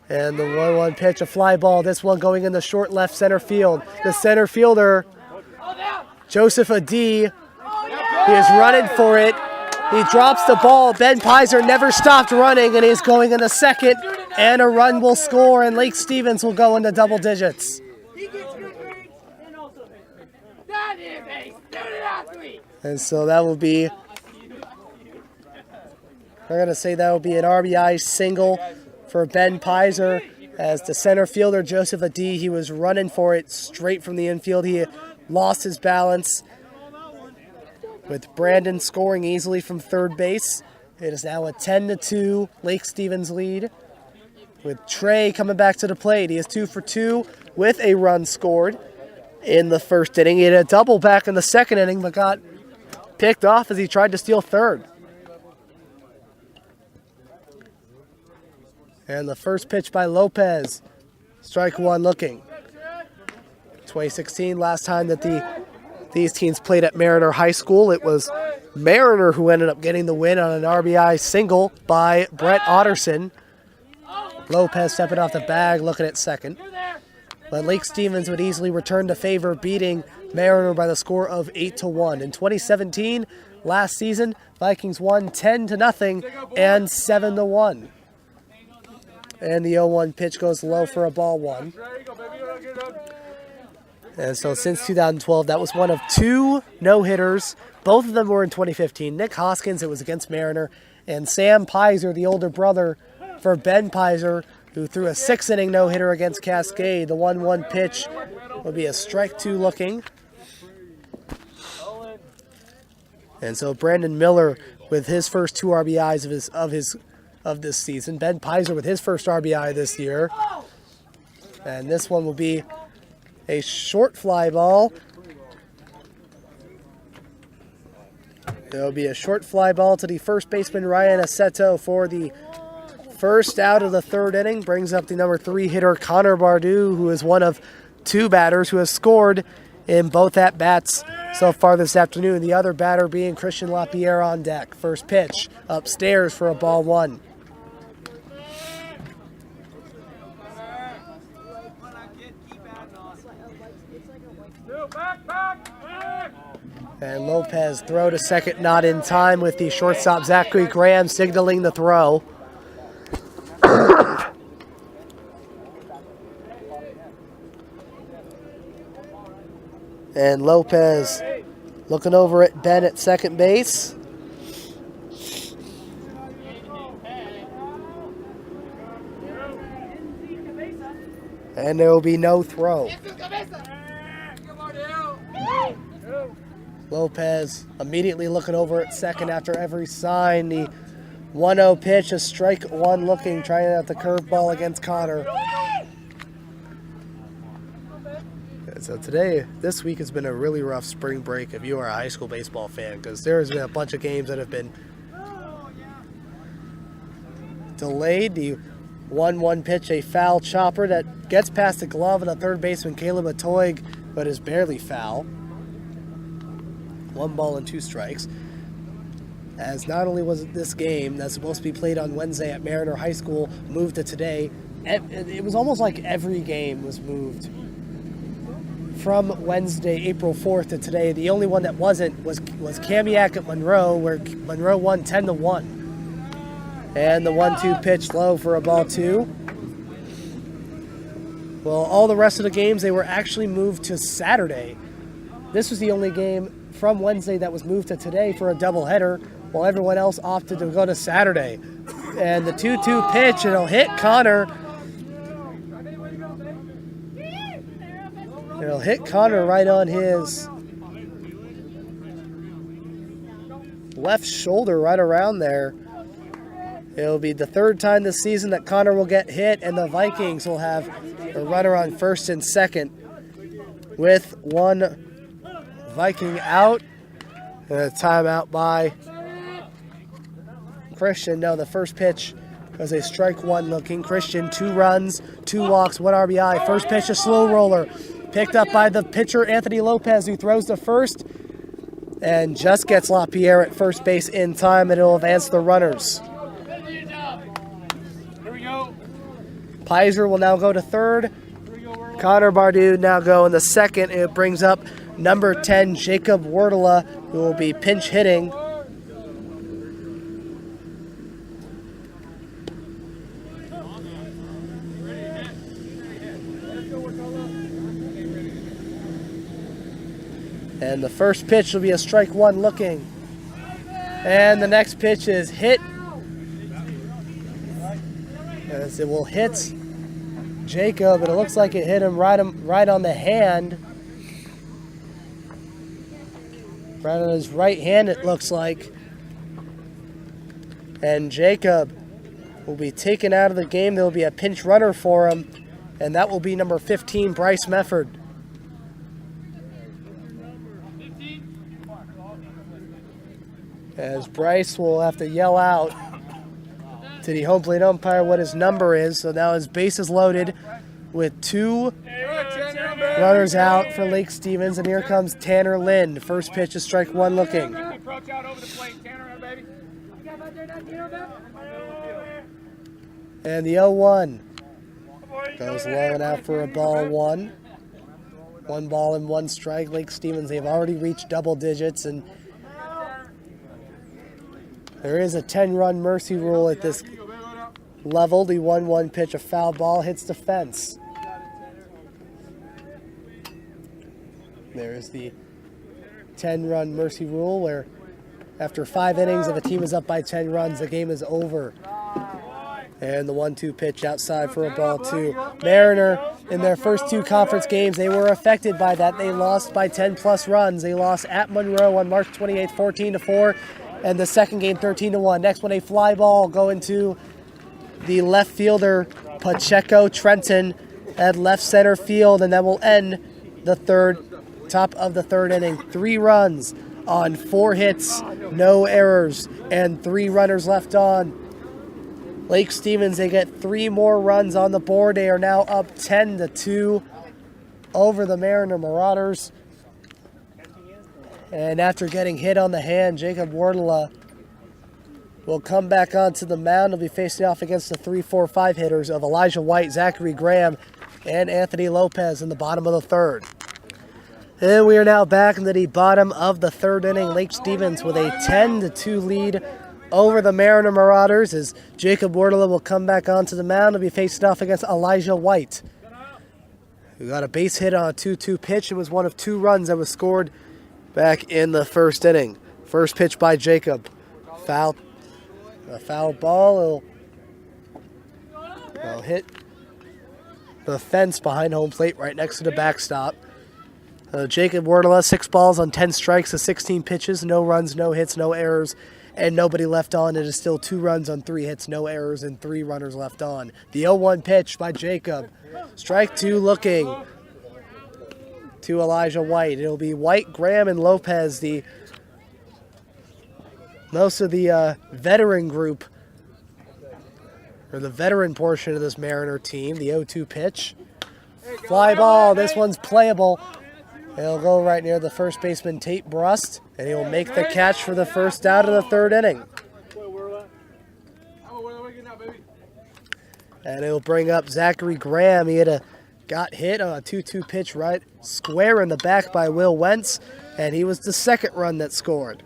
And the 1-1 pitch, a fly ball, this one going in the short left center field. The center fielder, Joseph Adi, he is running for it. He drops the ball. Ben Pizer never stopped running, and he's going in the second, and a run will score, and Lake Stevens will go into double digits. And so that will be, we're going to say that will be an RBI single for Ben Pizer, as the center fielder, Joseph Adi, he was running for it straight from the infield. He lost his balance, with Brandon scoring easily from third base. It is now a 10-2 Lake Stevens lead, with Trey coming back to the plate. He is 2 for 2 with a run scored in the first inning. He had a double back in the second inning, but got picked off as he tried to steal third. And the first pitch by Lopez, strike one looking. 2016, last time that these teams played at Mariner High School, it was Mariner who ended up getting the win on an RBI single by Brett Otterson. Lopez stepping off the bag, looking at second. But Lake Stevens would easily return to favor, beating Mariner by the score of 8-1. In 2017, last season, Vikings won 10-0 and 7-1. And the 0-1 pitch goes low for a ball one. And so since 2012, that was one of 2 no-hitters. Both of them were in 2015. Nick Hoskins, it was against Mariner, and Sam Pizer, the older brother for Ben Pizer, who threw a 6-inning no-hitter against Cascade. The 1-1 pitch will be a strike two looking. And so Brandon Miller with his first 2 RBIs of this season. Ben Pizer with his first RBI this year. And this one will be a short fly ball. There'll be a short fly ball to the first baseman, Ryan Aceto, for the first out of the third inning. Brings up the number 3 hitter, Connor Bardou, who is one of 2 batters who has scored in both at-bats so far this afternoon. The other batter being Christian LaPierre on deck. First pitch upstairs for a ball one. And Lopez throw to second, not in time, with the shortstop Zachary Graham signaling the throw. And Lopez looking over at Ben at second base. And there will be no throw. Lopez immediately looking over at second after every sign. The 1-0 pitch, a strike one looking, trying out the curveball against Connor. So this week has been a really rough spring break if you are a high school baseball fan, because there has been a bunch of games that have been delayed. The 1-1 pitch, a foul chopper that gets past the glove of the third baseman Caleb Atoig, but is barely foul. 1 ball and 2 strikes. As not only was it this game that's supposed to be played on Wednesday at Mariner High School moved to today, it was almost like every game was moved from Wednesday, April 4th to today. The only one that wasn't was Kamiak at Monroe, where Monroe won 10-1. And the 1-2 pitch low for a ball 2. Well, all the rest of the games, they were actually moved to Saturday. This was the only game from Wednesday that was moved to today for a doubleheader, while everyone else opted to go to Saturday. And the 2-2 pitch, it'll hit Connor. It'll hit Connor right on his left shoulder, right around there. It'll be the 3rd time this season that Connor will get hit, and the Vikings will have a runner on first and second with 1 Viking out, and a timeout by Christian. No, the first pitch was a strike one looking. Christian, 2 runs, 2 walks, 1 RBI. First pitch, a slow roller. Picked up by the pitcher, Anthony Lopez, who throws to first and just gets LaPierre at first base in time, and it'll advance the runners. Here we go. Pizer will now go to third. Connor Bardou now go in the second. It brings up number 10, Jacob Wardela, who will be pinch hitting. And the first pitch will be a strike one looking. And the next pitch is hit. As it will hit Jacob, and it looks like it hit him right on the hand. Right on his right hand, it looks like. And Jacob will be taken out of the game. There will be a pinch runner for him, and that will be number 15, Bryce Mefford. As Bryce will have to yell out to the home plate umpire what his number is. So now his base is loaded with 2 runners out for Lake Stevens. And here comes Tanner Lind. First pitch is strike one looking. And the 0-1 goes low and out for a ball 1. 1 ball and 1 strike. Lake Stevens, they've already reached double digits, and there is a 10-run mercy rule at this level. The 1-1 pitch, a foul ball, hits the fence. There is the 10-run mercy rule, where after 5 innings, if a team is up by 10 runs, the game is over. And the 1-2 pitch outside for a ball 2. Mariner, in their first 2 conference games, they were affected by that. They lost by 10-plus runs. They lost at Monroe on March 28th, 14-4. And the second game, 13-1. Next one, a fly ball going to the left fielder, Pacheco Trenton, at left center field. And that will end the top of the third inning. 3 runs on 4 hits, no errors, and 3 runners left on. Lake Stevens, they get 3 more runs on the board. They are now up 10-2 over the Mariner Marauders. And after getting hit on the hand, Jacob Wardela will come back onto the mound. He'll be facing off against the 3-4-5 hitters of Elijah White, Zachary Graham, and Anthony Lopez in the bottom of the third. And we are now back into the bottom of the third inning. Lake Stevens with a 10-2 lead over the Mariner Marauders, as Jacob Wardela will come back onto the mound. He'll be facing off against Elijah White, who got a base hit on a 2-2 pitch and was one of 2 runs that was scored back in the first inning. First pitch by Jacob. A foul ball. It'll hit the fence behind home plate right next to the backstop. Jacob Wardela, 6 balls on 10 strikes to 16 pitches. No runs, no hits, no errors, and nobody left on. It is still 2 runs on 3 hits, no errors, and 3 runners left on. The 0-1 pitch by Jacob. Strike 2 looking to Elijah White. It'll be White, Graham, and Lopez, most of the veteran group, or the veteran portion of this Mariner team. The 0-2 pitch. Fly ball. This one's playable. It'll go right near the first baseman, Tate Brust, and he'll make the catch for the first out of the third inning. And it'll bring up Zachary Graham. He got hit on a 2-2 pitch right square in the back by Will Wentz, and he was the second run that scored.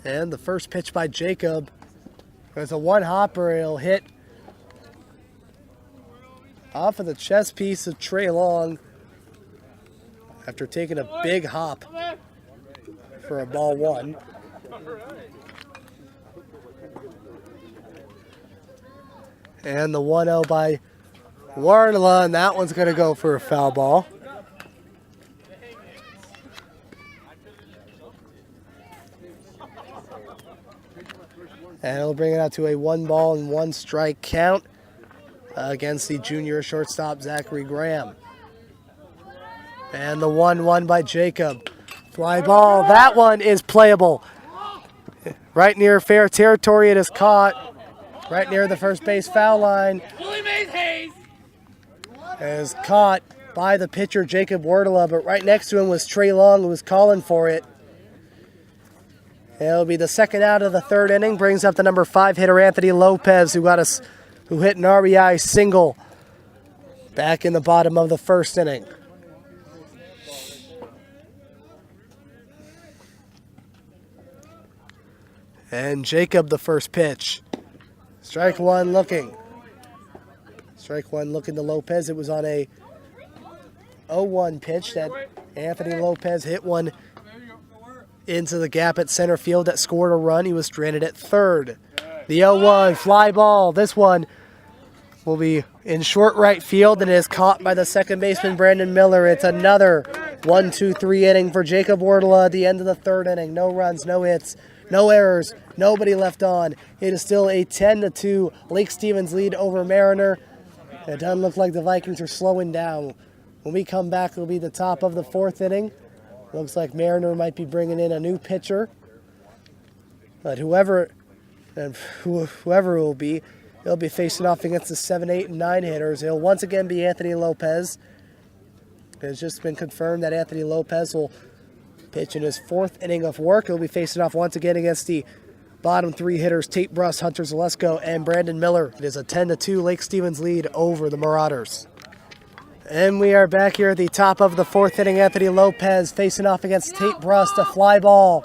And the first pitch by Jacob, there's a 1-hopper. It'll hit off of the chest piece of Trey Long after taking a big hop for a ball 1. And the 1-0 by Wardela, and that one's going to go for a foul ball. And it'll bring it out to a 1-ball-and-1-strike count against the junior shortstop, Zachary Graham. And the 1-1 by Jacob. Fly ball. That one is playable. Right near fair territory. It is caught. Right near the first base foul line. It is caught by the pitcher, Jacob Wardela, but right next to him was Trey Long, who was calling for it. It'll be the second out of the third inning. Brings up the number 5 hitter, Anthony Lopez, who hit an RBI single back in the bottom of the first inning. And Jacob, the first pitch. Strike one looking. Strike one looking to Lopez. It was on a 0-1 pitch that Anthony Lopez hit one into the gap at center field that scored a run. He was stranded at third. The 0-1 fly ball. This one will be in short right field and is caught by the second baseman, Brandon Miller. It's another 1-2-3 inning for Jacob Wardela at the end of the third inning. No runs, no hits, no errors, nobody left on. It is still a 10-2 Lake Stevens lead over Mariner. It doesn't look like the Vikings are slowing down. When we come back, it'll be the top of the fourth inning. Looks like Mariner might be bringing in a new pitcher. But whoever it will be, he'll be facing off against the 7, 8, and 9 hitters. It'll once again be Anthony Lopez. It has just been confirmed that Anthony Lopez will pitch in his fourth inning of work. He'll be facing off once again against the bottom 3 hitters, Tate Bruss, Hunter Zalesko, and Brandon Miller. It is a 10-2 Lake Stevens lead over the Marauders. And we are back here at the top of the fourth inning. Anthony Lopez facing off against Tate Bruss, a fly ball.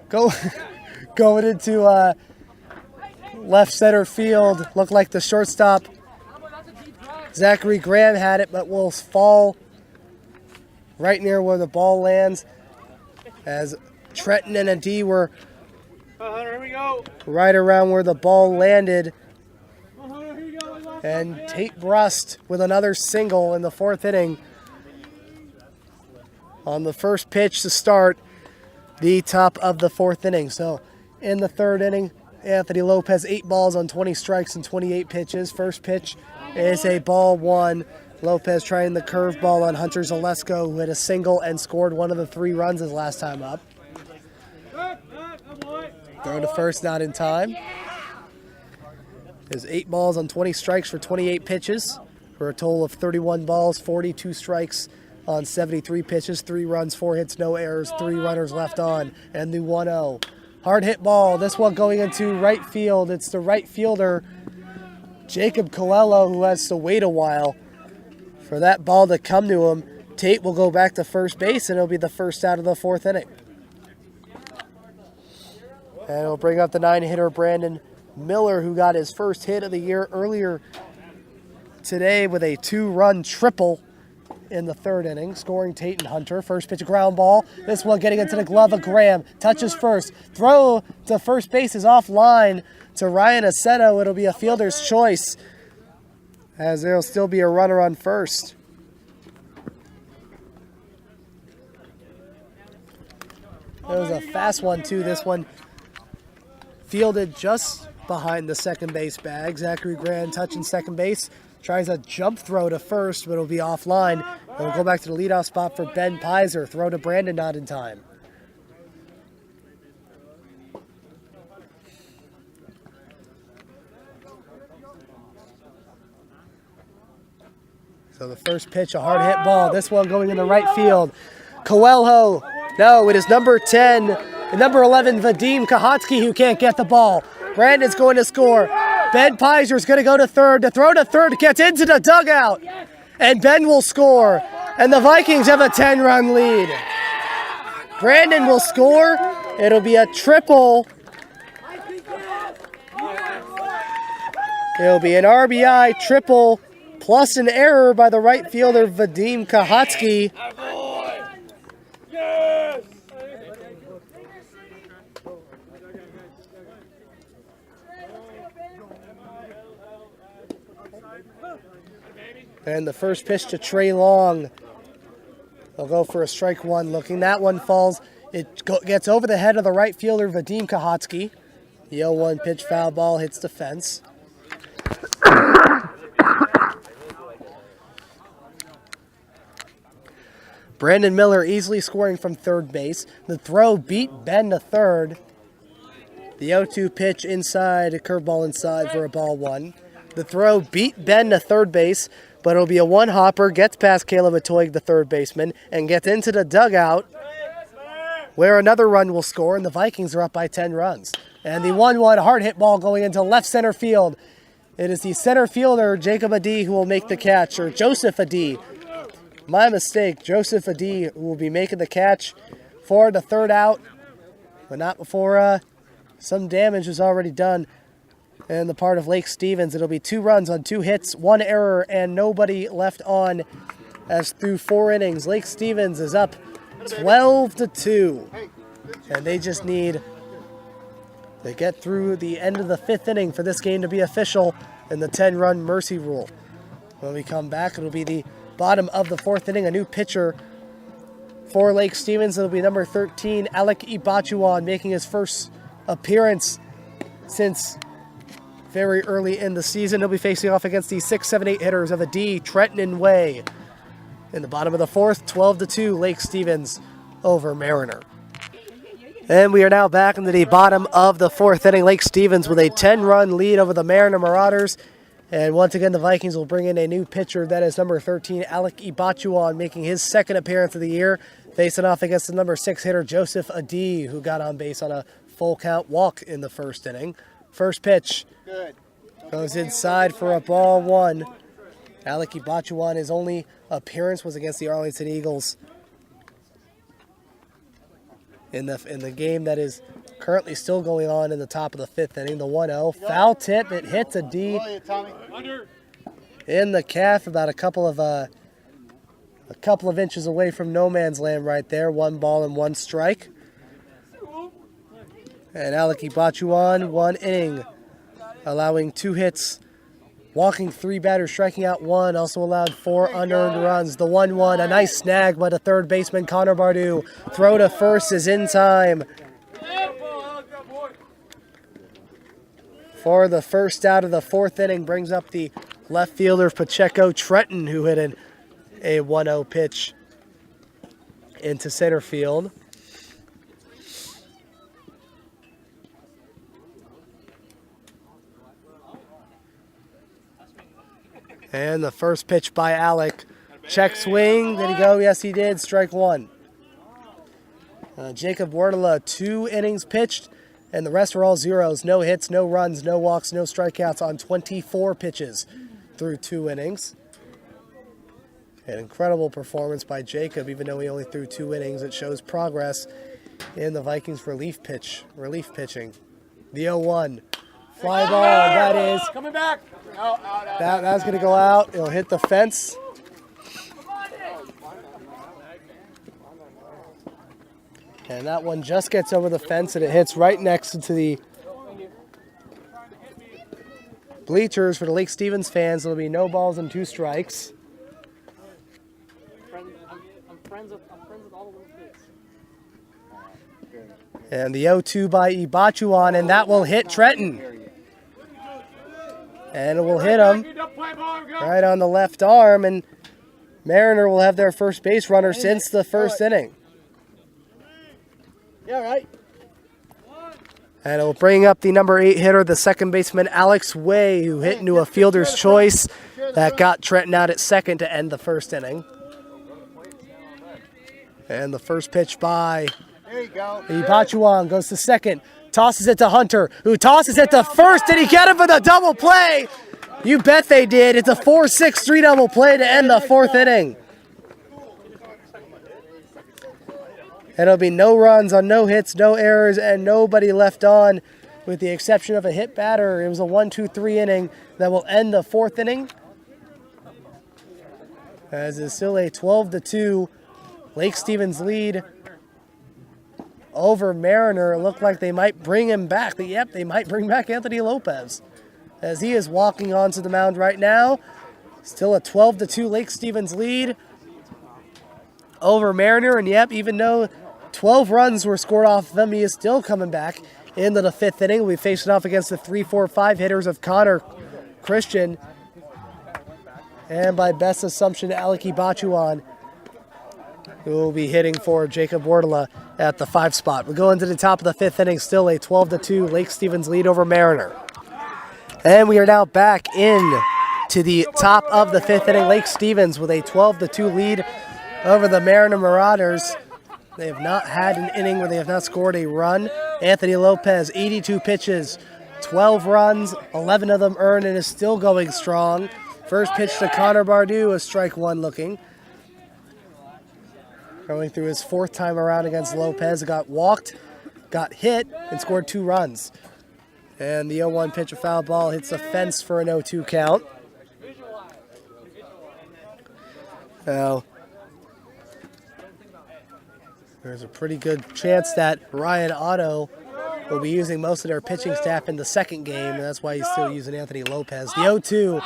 Going into left center field. Looked like the shortstop, Zachary Graham, had it, but will fall right near where the ball lands, as Trenton and Adi were right around where the ball landed. And Tate Bruss with another single in the fourth inning on the first pitch to start the top of the fourth inning. So in the third inning, Anthony Lopez 8 balls on 20 strikes and 28 pitches. First pitch is a ball 1. Lopez trying the curveball on Hunter Zalesko, who hit a single and scored one of the 3 runs his last time up. Throw to first, not in time. Is 8 balls on 20 strikes for 28 pitches, for a total of 31 balls, 42 strikes on 73 pitches, 3 runs, 4 hits, no errors, 3 runners left on, and the 1-0. Hard hit ball. This one going into right field. It's the right fielder, Jacob Coelho, who has to wait a while for that ball to come to him. Tate will go back to first base, and it'll be the first out of the fourth inning. And it'll bring up the 9-hitter, Brandon Miller, who got his first hit of the year earlier today with a 2-run triple in the third inning, scoring Tate and Hunter. First pitch, a ground ball. This one getting into the glove of Graham. Touches first. Throw to first base is offline to Ryan Aceto. It'll be a fielder's choice, as there'll still be a runner on first. It was a fast one, too. This one fielded just behind the second base bag. Zachary Graham touching second base. Tries a jump throw to first, but it'll be offline. And we'll go back to the leadoff spot for Ben Pizer. Throw to Brandon, not in time. So the first pitch, a hard hit ball. This one going in the right field. Coelho. No, it is number 10 and number 11, Vadim Kahatsky, who can't get the ball. Brandon's going to score. Ben Pizer's going to go to third. The throw to third gets into the dugout. And Ben will score. And the Vikings have a 10-run lead. Brandon will score. It'll be a triple. It'll be an RBI triple plus an error by the right fielder, Vadim Kahatsky. And the first pitch to Trey Long. They'll go for a strike one looking. That one falls. It gets over the head of the right fielder, Vadim Kahatsky. The 0-1 pitch foul ball hits the fence. Brandon Miller easily scoring from third base. The throw beat Ben to third. The 0-2 pitch inside, a curveball inside for a ball one. The throw beat Ben to third base, but it'll be a one-hopper, gets past Caleb Atoig, the third baseman, and gets into the dugout where another run will score, and the Vikings are up by 10 runs. And the 1-1 hard hit ball going into left center field. It is the center fielder, Jacob Adee, who will make the catch, or Joseph Adee. My mistake, Joseph Adee, who will be making the catch for the third out, but not before some damage was already done in the part of Lake Stevens. It'll be 2 runs on 2 hits, 1 error, and nobody left on as through 4 innings. Lake Stevens is up 12-2, and they just need to get through the end of the 5th inning for this game to be official in the 10-run mercy rule. When we come back, it'll be the bottom of the 4th inning, a new pitcher for Lake Stevens. It'll be number 13, Alec Ibachuan, making his first appearance since very early in the season. He'll be facing off against the 6, 7, 8 hitters of Adee, Trenton, and Way. In the bottom of the 4th, 12-2, Lake Stevens over Mariner. And we are now back into the bottom of the 4th inning. Lake Stevens with a 10-run lead over the Mariner Marauders. And once again, the Vikings will bring in a new pitcher. That is number 13, Alec Ibachuan, making his 2nd appearance of the year, facing off against the number 6 hitter, Joseph Adee, who got on base on a full count walk in the 1st inning. First pitch goes inside for a ball one. Alec Ibachuan, his only appearance was against the Arlington Eagles in the game that is currently still going on in the top of the 5th inning. The 1-0 foul tip. It hits Adee in the calf, about a couple of inches away from no man's land right there. 1 ball and 1 strike. And Alec Ibachuan, 1 inning, allowing 2 hits, walking 3 batters, striking out 1, also allowed 4 unearned runs. The 1-1, a nice snag by the third baseman, Connor Bardou. Throw to first is in time for the first out of the 4th inning. Brings up the left fielder, Pacheco Trenton, who hit a 1-0 pitch into center field. And the first pitch by Alec. Check swing. Did he go? Yes, he did. Strike 1. Jacob Wardela, 2 innings pitched, and the rest are all zeros. No hits, no runs, no walks, no strikeouts on 24 pitches through 2 innings. An incredible performance by Jacob, even though he only threw 2 innings. It shows progress in the Vikings' relief pitching. The 0-1. Fly ball, that is. Coming back. That's going to go out. It'll hit the fence. And that one just gets over the fence, and it hits right next to the bleachers for the Lake Stevens fans. There'll be no balls and 2 strikes. I'm friends with all the little kids. And the 0-2 by Ibachuan, and that will hit Trenton. And it will hit him right on the left arm, and Mariner will have their first base runner since the 1st inning. Yeah, right. And it will bring up the number 8 hitter, the second baseman, Alex Way, who hit into a fielder's choice that got Trenton out at second to end the 1st inning. And the first pitch by Ibachuan goes to second. Tosses it to Hunter, who tosses it to first. Did he get him for the double play? You bet they did. It's a 4-6-3 double play to end the 4th inning. And it'll be no runs on no hits, no errors, and nobody left on, with the exception of a hit batter. It was a 1-2-3 inning that will end the 4th inning, as it's still a 12-2 Lake Stevens lead over Mariner. It looked like they might bring him back. Yep, they might bring back Anthony Lopez, as he is walking onto the mound right now. Still a 12-2 Lake Stevens lead over Mariner. And yep, even though 12 runs were scored off of them, he is still coming back into the 5th inning. We'll be facing off against the 3, 4, 5 hitters of Connor Christian, and by best assumption, Alec Ibachuan. who will be hitting for Jacob Wardla at the 5 spot. We go into the top of the 5th inning, still a 12-2 Lake Stevens lead over Mariner. And we are now back in to the top of the 5th inning. Lake Stevens with a 12-2 lead over the Mariner Marauders. They have not had an inning where they have not scored a run. Anthony Lopez, 82 pitches, 12 runs, 11 of them earned, and is still going strong. First pitch to Connor Bardu, a strike one looking. Going through his 4th time around against Lopez, got walked, got hit, and scored 2 runs. And the 0-1 pitch, a foul ball, hits the fence for an 0-2 count. Now, there's a pretty good chance that Ryan Otto will be using most of their pitching staff in the 2nd game, and that's why he's still using Anthony Lopez. The 0-2,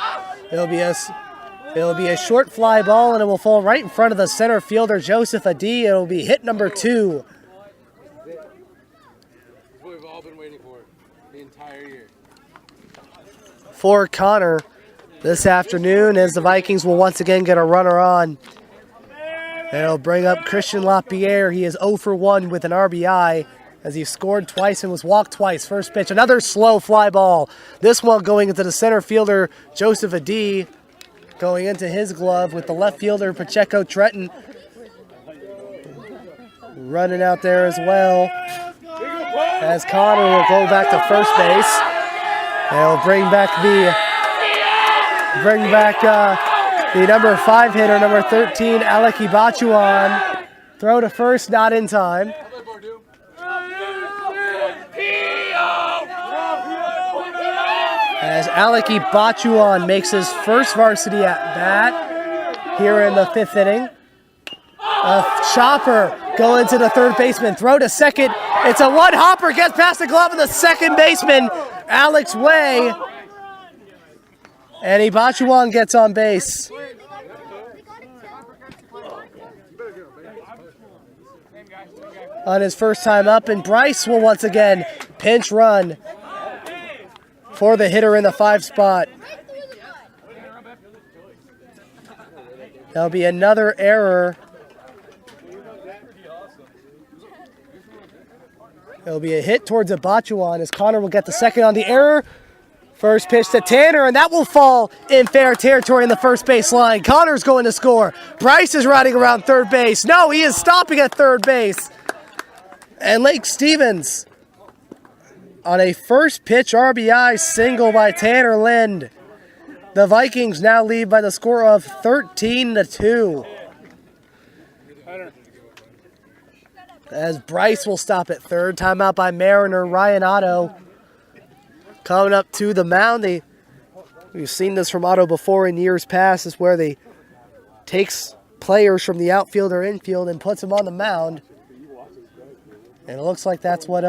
it'll be a short fly ball, and it will fall right in front of the center fielder, Joseph Adi. It'll be hit number 2. That's what we've all been waiting for the entire year. For Connor this afternoon, as the Vikings will once again get a runner on. And it'll bring up Christian LaPierre. He is 0 for 1 with an RBI as he scored twice and was walked twice. First pitch, another slow fly ball. This one going into the center fielder, Joseph Adi, going into his glove with the left fielder, Pacheco Trenton, running out there as well. As Connor will go back to first base. They'll bring back the number 5 hitter, number 13, Alec Ibachuan. Throw to first, not in time. As Alec Ibachuan makes his first varsity at bat here in the 5th inning. A chopper going to the 3rd baseman. Throw to second. It's a one-hopper. Gets past the glove of the 2nd baseman, Alex Way. And Ibachuan gets on base. On his first time up, and Bryce will once again pinch run for the hitter in the 5 spot. There'll be another error. There'll be a hit towards Ibachuan as Connor will get the second on the error. First pitch to Tanner, and that will fall in fair territory in the first base line. Connor's going to score. Bryce is riding around 3rd base. No, he is stopping at 3rd base. And Lake Stevens on a first pitch RBI single by Tanner Lind. The Vikings now lead by the score of 13-2. As Bryce will stop at 3rd. Timeout by Mariner, Ryan Otto. Coming up to the mound, we've seen this from Otto before in years past, is where they takes players from the outfield or infield and puts them on the mound. And it looks like that's what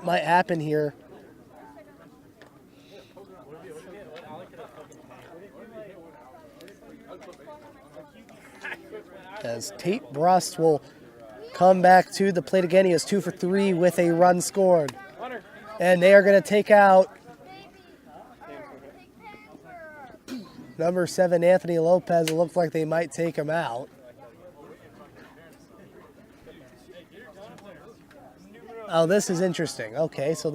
might happen here. As Tate Brust will come back to the plate again. He is 2 for 3 with a run scored. And they are going to take out number 7, Anthony Lopez. It looks like they might take him out. Oh, this is interesting. Okay, so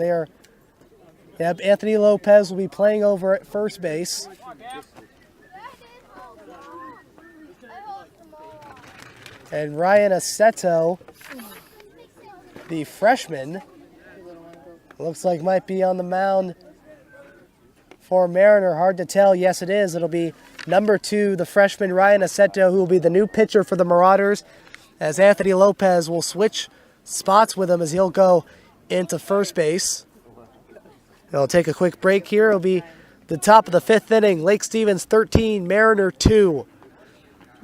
Anthony Lopez will be playing over at first base. And Ryan Aceto, the freshman, looks like might be on the mound for Mariner. Hard to tell. Yes, it is. It'll be number 2, the freshman Ryan Aceto, who will be the new pitcher for the Marauders, as Anthony Lopez will switch spots with him as he'll go into first base. I'll take a quick break here. It'll be the top of the 5th inning. Lake Stevens 13, Mariner 2.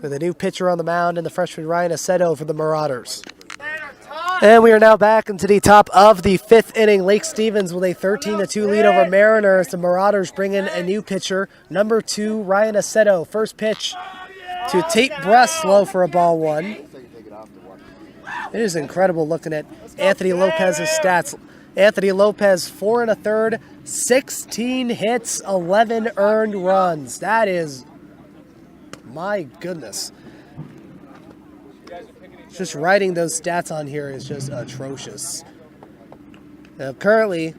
With a new pitcher on the mound and the freshman Ryan Aceto for the Marauders. And we are now back into the top of the 5th inning. Lake Stevens with a 13-2 lead over Mariner as the Marauders bring in a new pitcher, number 2, Ryan Aceto. First pitch to Tate Brust, low for a ball 1. It is incredible looking at Anthony Lopez's stats. Anthony Lopez, 4 1/3, 16 hits, 11 earned runs. That is, my goodness. Just writing those stats on here is just atrocious. Now, currently,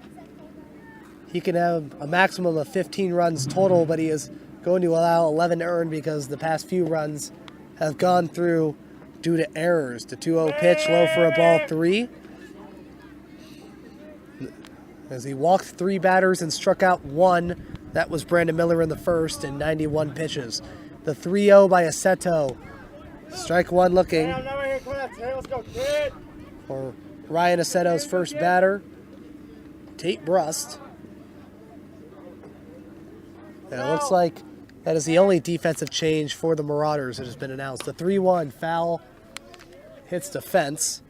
he can have a maximum of 15 runs total, but he is going to allow 11 earned because the past few runs have gone through due to errors. The 2-0 pitch, low for a ball 3. As he walked 3 batters and struck out 1. That was Brandon Miller in the first in 91 pitches. The 3-0 by Aceto. Strike 1 looking for Ryan Aceto's first batter, Tate Brust. And it looks like that is the only defensive change for the Marauders that has been announced. The 3-1 foul hits the fence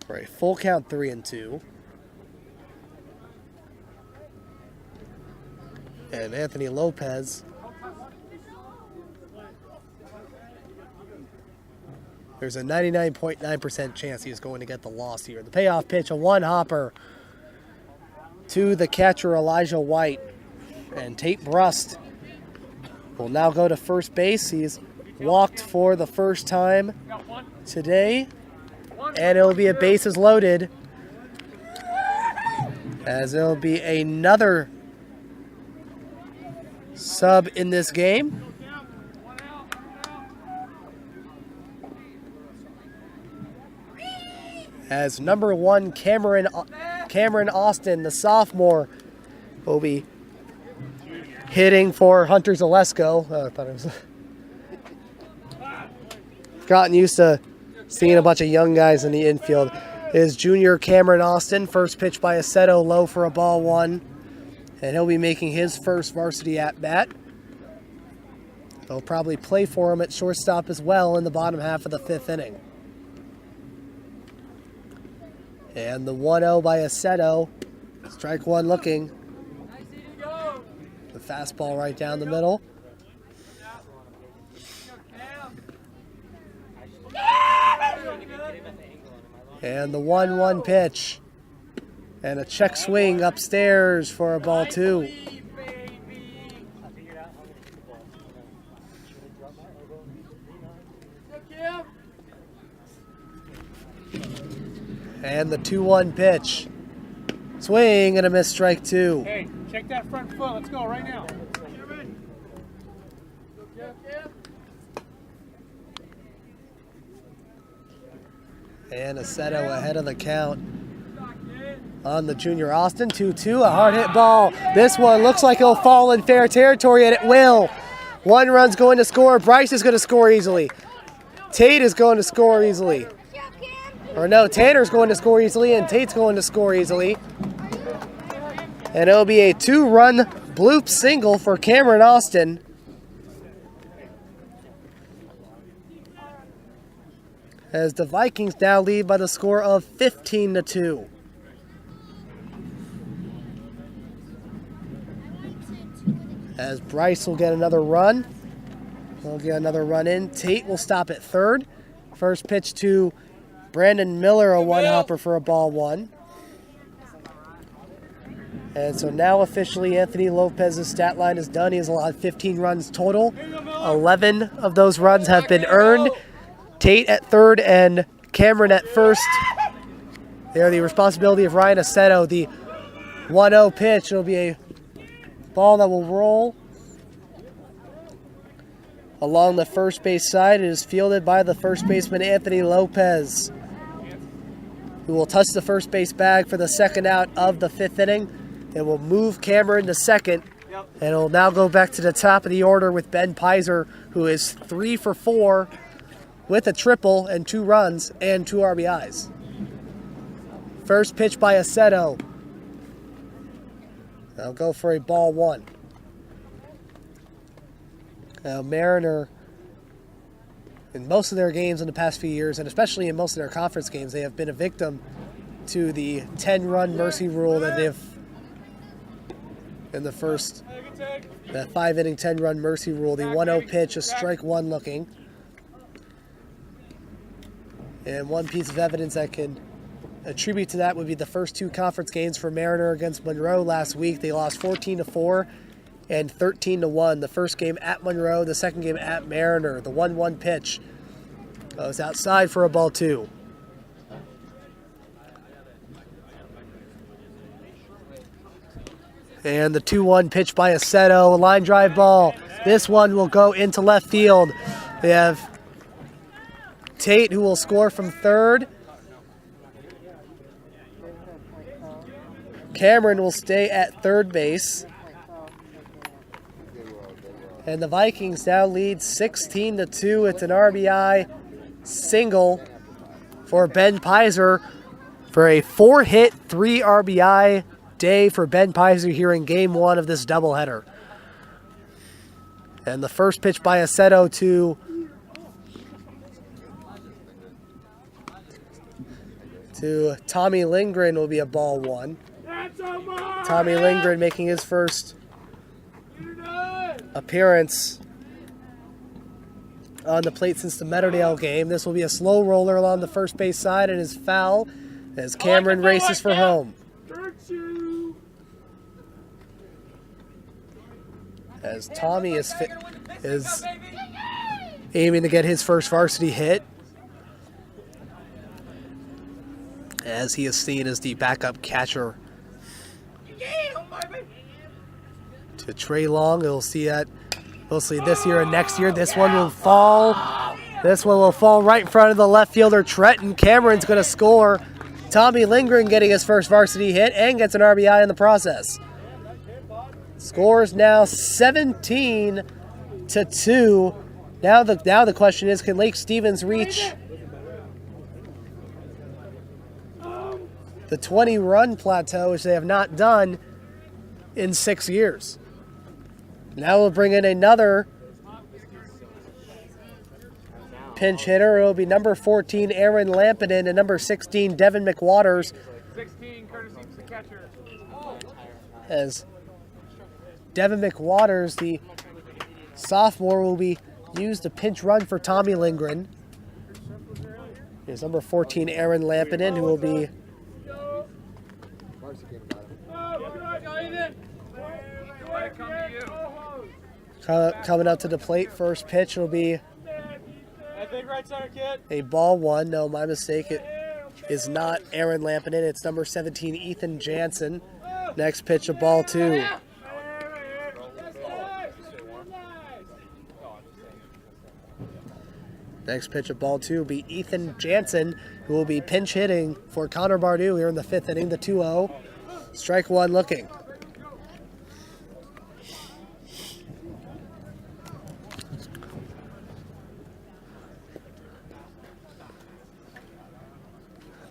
for a full count 3-2. And Anthony Lopez there's a 99.9% chance he is going to get the loss here. The payoff pitch, a 1-hopper to the catcher Elijah White. And Tate Brust will now go to first base. He's walked for the first time today. And it'll be a bases loaded, as it'll be another sub in this game. As number 1, Cameron Austin, the sophomore, will be hitting for Hunter Zalesko. I thought it was gotten used to seeing a bunch of young guys in the infield. Is junior Cameron Austin, first pitch by Aceto, low for a ball 1. And he'll be making his first varsity at-bat. They'll probably play for him at shortstop as well in the bottom half of the 5th inning. And the 1-0 by Aceto. Strike 1 looking. The fastball right down the middle. And the 1-1 pitch. And a check swing upstairs for a ball 2. And the 2-1 pitch. Swing and a missed, strike 2. Hey, check that front foot. Let's go right now. And Aceto ahead of the count on the junior Austin. 2-2, a hard hit ball. This one looks like it'll fall in fair territory, and it will. 1 run's going to score. Bryce is going to score easily. Tate is going to score easily. Or no, Tanner's going to score easily, and Tate's going to score easily. And it'll be a 2-run bloop single for Cameron Austin. As the Vikings now lead by the score of 15-2. As Bryce will get another run. He'll get another run in. Tate will stop at third. First pitch to Brandon Miller, a 1-hopper for a ball 1. And so now officially Anthony Lopez's stat line is done. He has allowed 15 runs total. 11 of those runs have been earned. Tate at third and Cameron at first. They are the responsibility of Ryan Aceto. The 1-0 pitch. It'll be a ball that will roll along the first base side. It is fielded by the first baseman Anthony Lopez, who will touch the first base bag for the second out of the 5th inning. It will move Cameron to second, and it will now go back to the top of the order with Ben Pizer, who is 3 for 4 with a triple and 2 runs and 2 RBIs. First pitch by Aceto. They'll go for a ball 1. Now Mariner, in most of their games in the past few years, and especially in most of their conference games, they have been a victim to the 10-run mercy rule that they've in the first, that 5-inning 10-run mercy rule. The 1-0 pitch, a strike 1 looking. And one piece of evidence that can attribute to that would be the first 2 conference games for Mariner against Monroe last week. They lost 14-4 and 13-1. The first game at Monroe, the second game at Mariner. The 1-1 pitch Goes outside for a ball 2. And the 2-1 pitch by Aceto, a line drive ball. This one will go into left field. They have Tate, who will score from third. Cameron will stay at third base. And the Vikings now lead 16-2. It's an RBI single for Ben Pizer for a 4-hit, 3 RBI day for Ben Pizer here in game 1 of this doubleheader. And the first pitch by Aceto to Tommy Lindgren will be a ball 1. Tommy Lindgren making his first appearance on the plate since the Meadowdale game. This will be a slow roller along the first base side and is foul as Cameron races for home. As Tommy is aiming to get his first varsity hit, as he is seen as the backup catcher to Trey Long. We'll see that mostly this year and next year. This one will fall. This one will fall right in front of the left fielder, Trenton. Cameron's going to score. Tommy Lindgren getting his first varsity hit and gets an RBI in the process. Scores now 17-2. Now the question is, can Lake Stevens reach the 20-run plateau, which they have not done in 6 years? Now we'll bring in another pinch hitter. It will be number 14, Aaron Lampinen, and number 16, Devin McWaters. 16, courtesy of the catcher. As Devin McWaters, the sophomore, will be used to pinch run for Tommy Lindgren. Here's number 14, Aaron Lampinen, who will be coming up to the plate. First pitch will be a ball 1. No, my mistake. It is not Aaron Lampinen. It's number 17, Ethan Jansen. Next pitch, a ball 2. Next pitch of ball 2 will be Ethan Jansen, who will be pinch hitting for Connor Bardu here in the 5th inning, the 2-0. Strike 1 looking.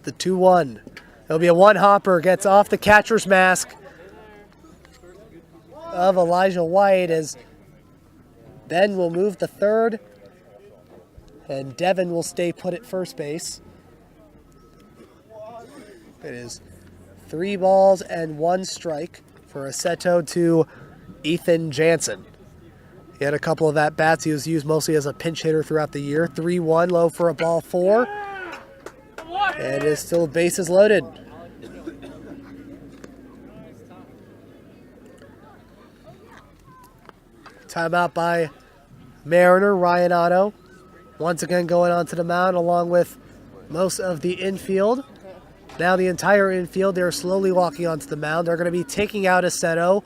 The 2-1. It'll be a one-hopper, gets off the catcher's mask of Elijah White as Ben will move to third. And Devin will stay put at first base. It is 3 balls and 1 strike for Aceto to Ethan Jansen. He had a couple of at-bats. He was used mostly as a pinch hitter throughout the year. 3-1, low for a ball 4. And is still bases loaded. Timeout by Mariner, Ryan Otto. Once again going onto the mound along with most of the infield. Now the entire infield, they're slowly walking onto the mound. They're going to be taking out Aceto.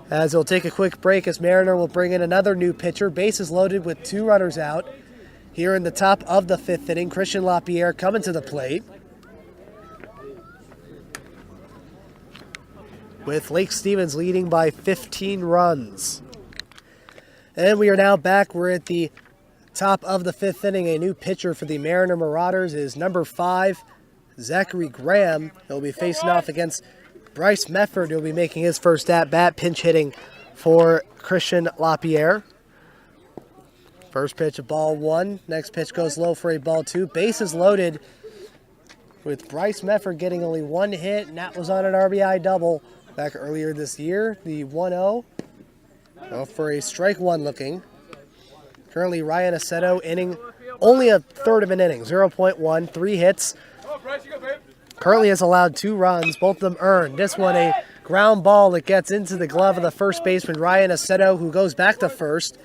As they'll take a quick break as Mariner will bring in another new pitcher. Bases loaded with 2 runners out. Here in the top of the 5th inning, Christian LaPierre coming to the plate. With Lake Stevens leading by 15 runs. And we are now back. We're at the top of the 5th inning. A new pitcher for the Mariner Marauders is number 5, Zachary Graham. He'll be facing off against Bryce Mefford, who'll be making his first at-bat, pinch hitting for Christian LaPierre. First pitch, a ball 1. Next pitch goes low for a ball 2. Bases loaded with Bryce Mefford getting only 1 hit, and that was on an RBI double back earlier this year. The 1-0 for a strike 1 looking. Currently Ryan Aceto inning only a third of an inning, 0.1, 3 hits. Currently has allowed 2 runs, both of them earned. This one a ground ball that gets into the glove of the first baseman, Ryan Aceto, who goes back to first.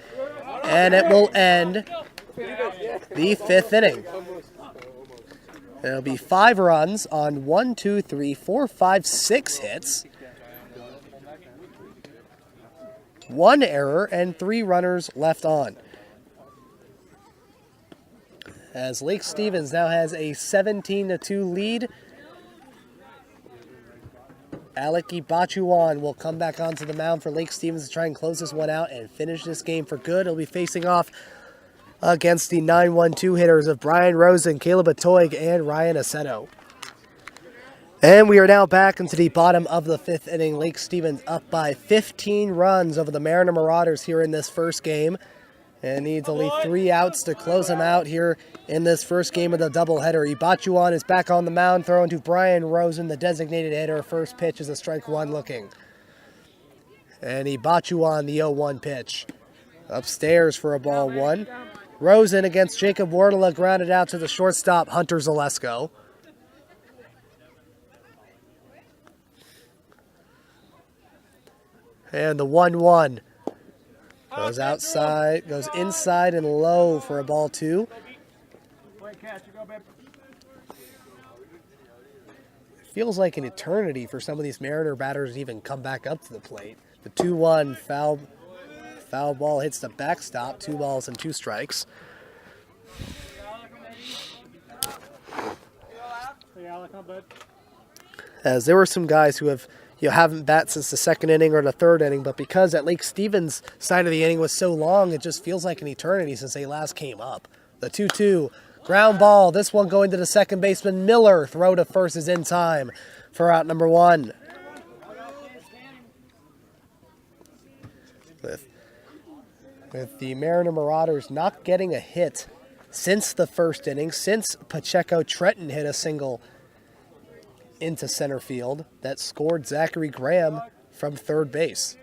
And it will end the 5th inning. There'll be 5 runs on 1, 2, 3, 4, 5, 6 hits. 1 error and 3 runners left on. As Lake Stevens now has a 17-2 lead. Alec Ibachuan will come back onto the mound for Lake Stevens to try and close this one out and finish this game for good. He'll be facing off against the 9-1-2 hitters of Brian Rosen, Caleb Atoig, and Ryan Aceto. And we are now back into the bottom of the 5th inning. Lake Stevens up by 15 runs over the Marauders here in this first game. And needs only 3 outs to close them out here in this first game of the doubleheader. Ibachuan is back on the mound, throwing to Brian Rosen, the designated hitter. First pitch is a strike 1 looking. And Ibachuan, the 0-1 pitch. Upstairs for a ball 1. Rosen against Jacob Wardla, grounded out to the shortstop, Hunter Zalesko. And the 1-1. Goes outside, goes inside and low for a ball 2. Feels like an eternity for some of these Mariner batters to even come back up to the plate. The 2-1 foul ball hits the backstop. 2 balls and 2 strikes. As there were some guys who haven't bat since the 2nd inning or the 3rd inning, but because that Lake Stevens side of the inning was so long, it just feels like an eternity since they last came up. The 2-2, ground ball, this one going to the second baseman, Miller. Throw to first is in time for out number 1. With the Marauders not getting a hit since the 1st inning, since Pacheco Trenton hit a single into center field that scored Zachary Graham from 3rd base.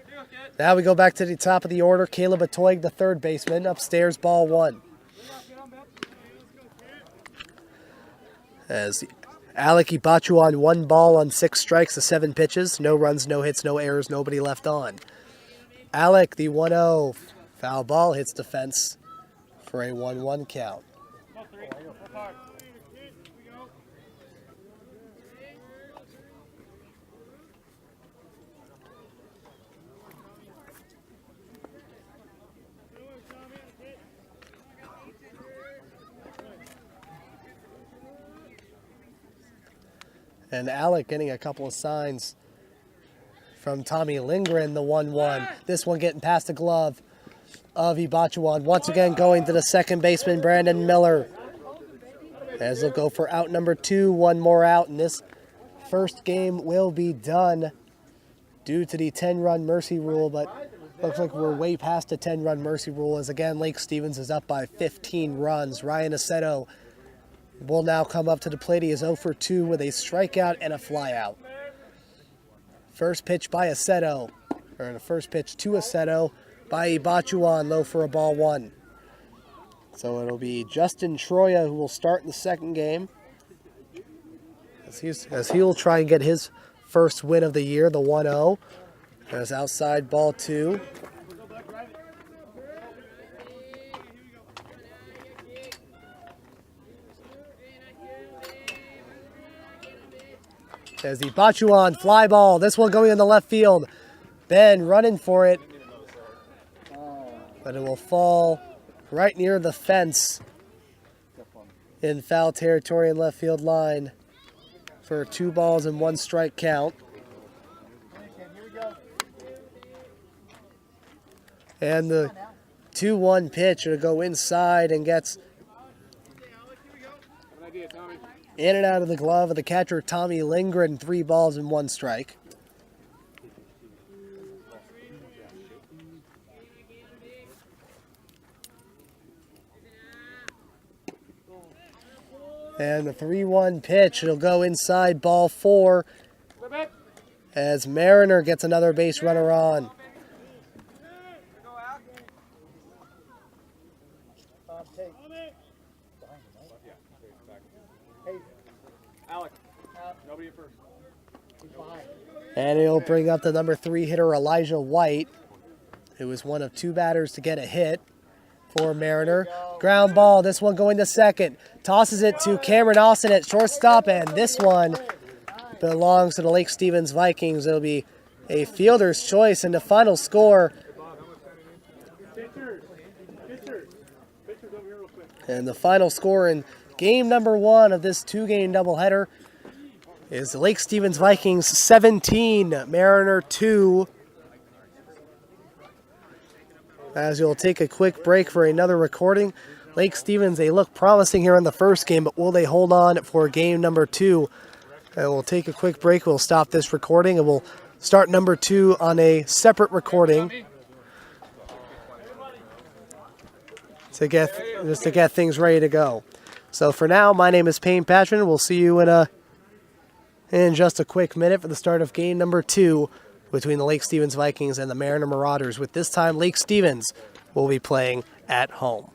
Now we go back to the top of the order. Caleb Atoig, the 3rd baseman. Upstairs, ball 1. As Alec Ibachuan, 1 ball on 6 strikes to 7 pitches. No runs, no hits, no errors, nobody left on. Alec, the 1-0. Foul ball hits the fence for a 1-1 count. And Alec getting a couple of signs from Tommy Lindgren, the 1-1. This one getting past the glove of Ibachuan. Once again going to the second baseman, Brandon Miller. As they'll go for out number 2, 1 more out. And this first game will be done due to the 10-run mercy rule. But looks like we're way past the 10-run mercy rule as, again, Lake Stevens is up by 15 runs. Ryan Aceto will now come up to the plate. He is 0 for 2 with a strikeout and a flyout. First pitch by Aceto, or the first pitch to Aceto by Ibachuan, low for a ball 1. So it'll be Justin Troya who will start in the second game. As he will try and get his first win of the year, the 1-0. There's outside ball 2. As Ibachuan, fly ball. This one going in the left field. Ben running for it. But it will fall right near the fence in foul territory and left field line for 2 balls and 1 strike count. And the 2-1 pitch will go inside and gets in and out of the glove of the catcher, Tommy Lindgren. 3 balls and 1 strike. And the 3-1 pitch, it'll go inside, ball 4, as Mariner gets another base runner on. Alec, nobody at first. And he'll bring up the number 3 hitter, Elijah White, who was one of 2 batters to get a hit for Mariner. Ground ball, this one going to second. Tosses it to Cameron Austin at shortstop, and this one belongs to the Lake Stevens Vikings. It'll be a fielder's choice, and the final score. And the final score in game number 1 of this 2-game doubleheader is the Lake Stevens Vikings 17, Mariner 2. As you'll take a quick break for another recording. Lake Stevens, they look promising here in the first game, but will they hold on for game number 2? And we'll take a quick break. We'll stop this recording, and we'll start number 2 on a separate recording to get things ready to go. So for now, my name is Payne Patchett. We'll see you in just a quick minute for the start of game number 2 between the Lake Stevens Vikings and the Mariner Marauders, with this time Lake Stevens will be playing at home.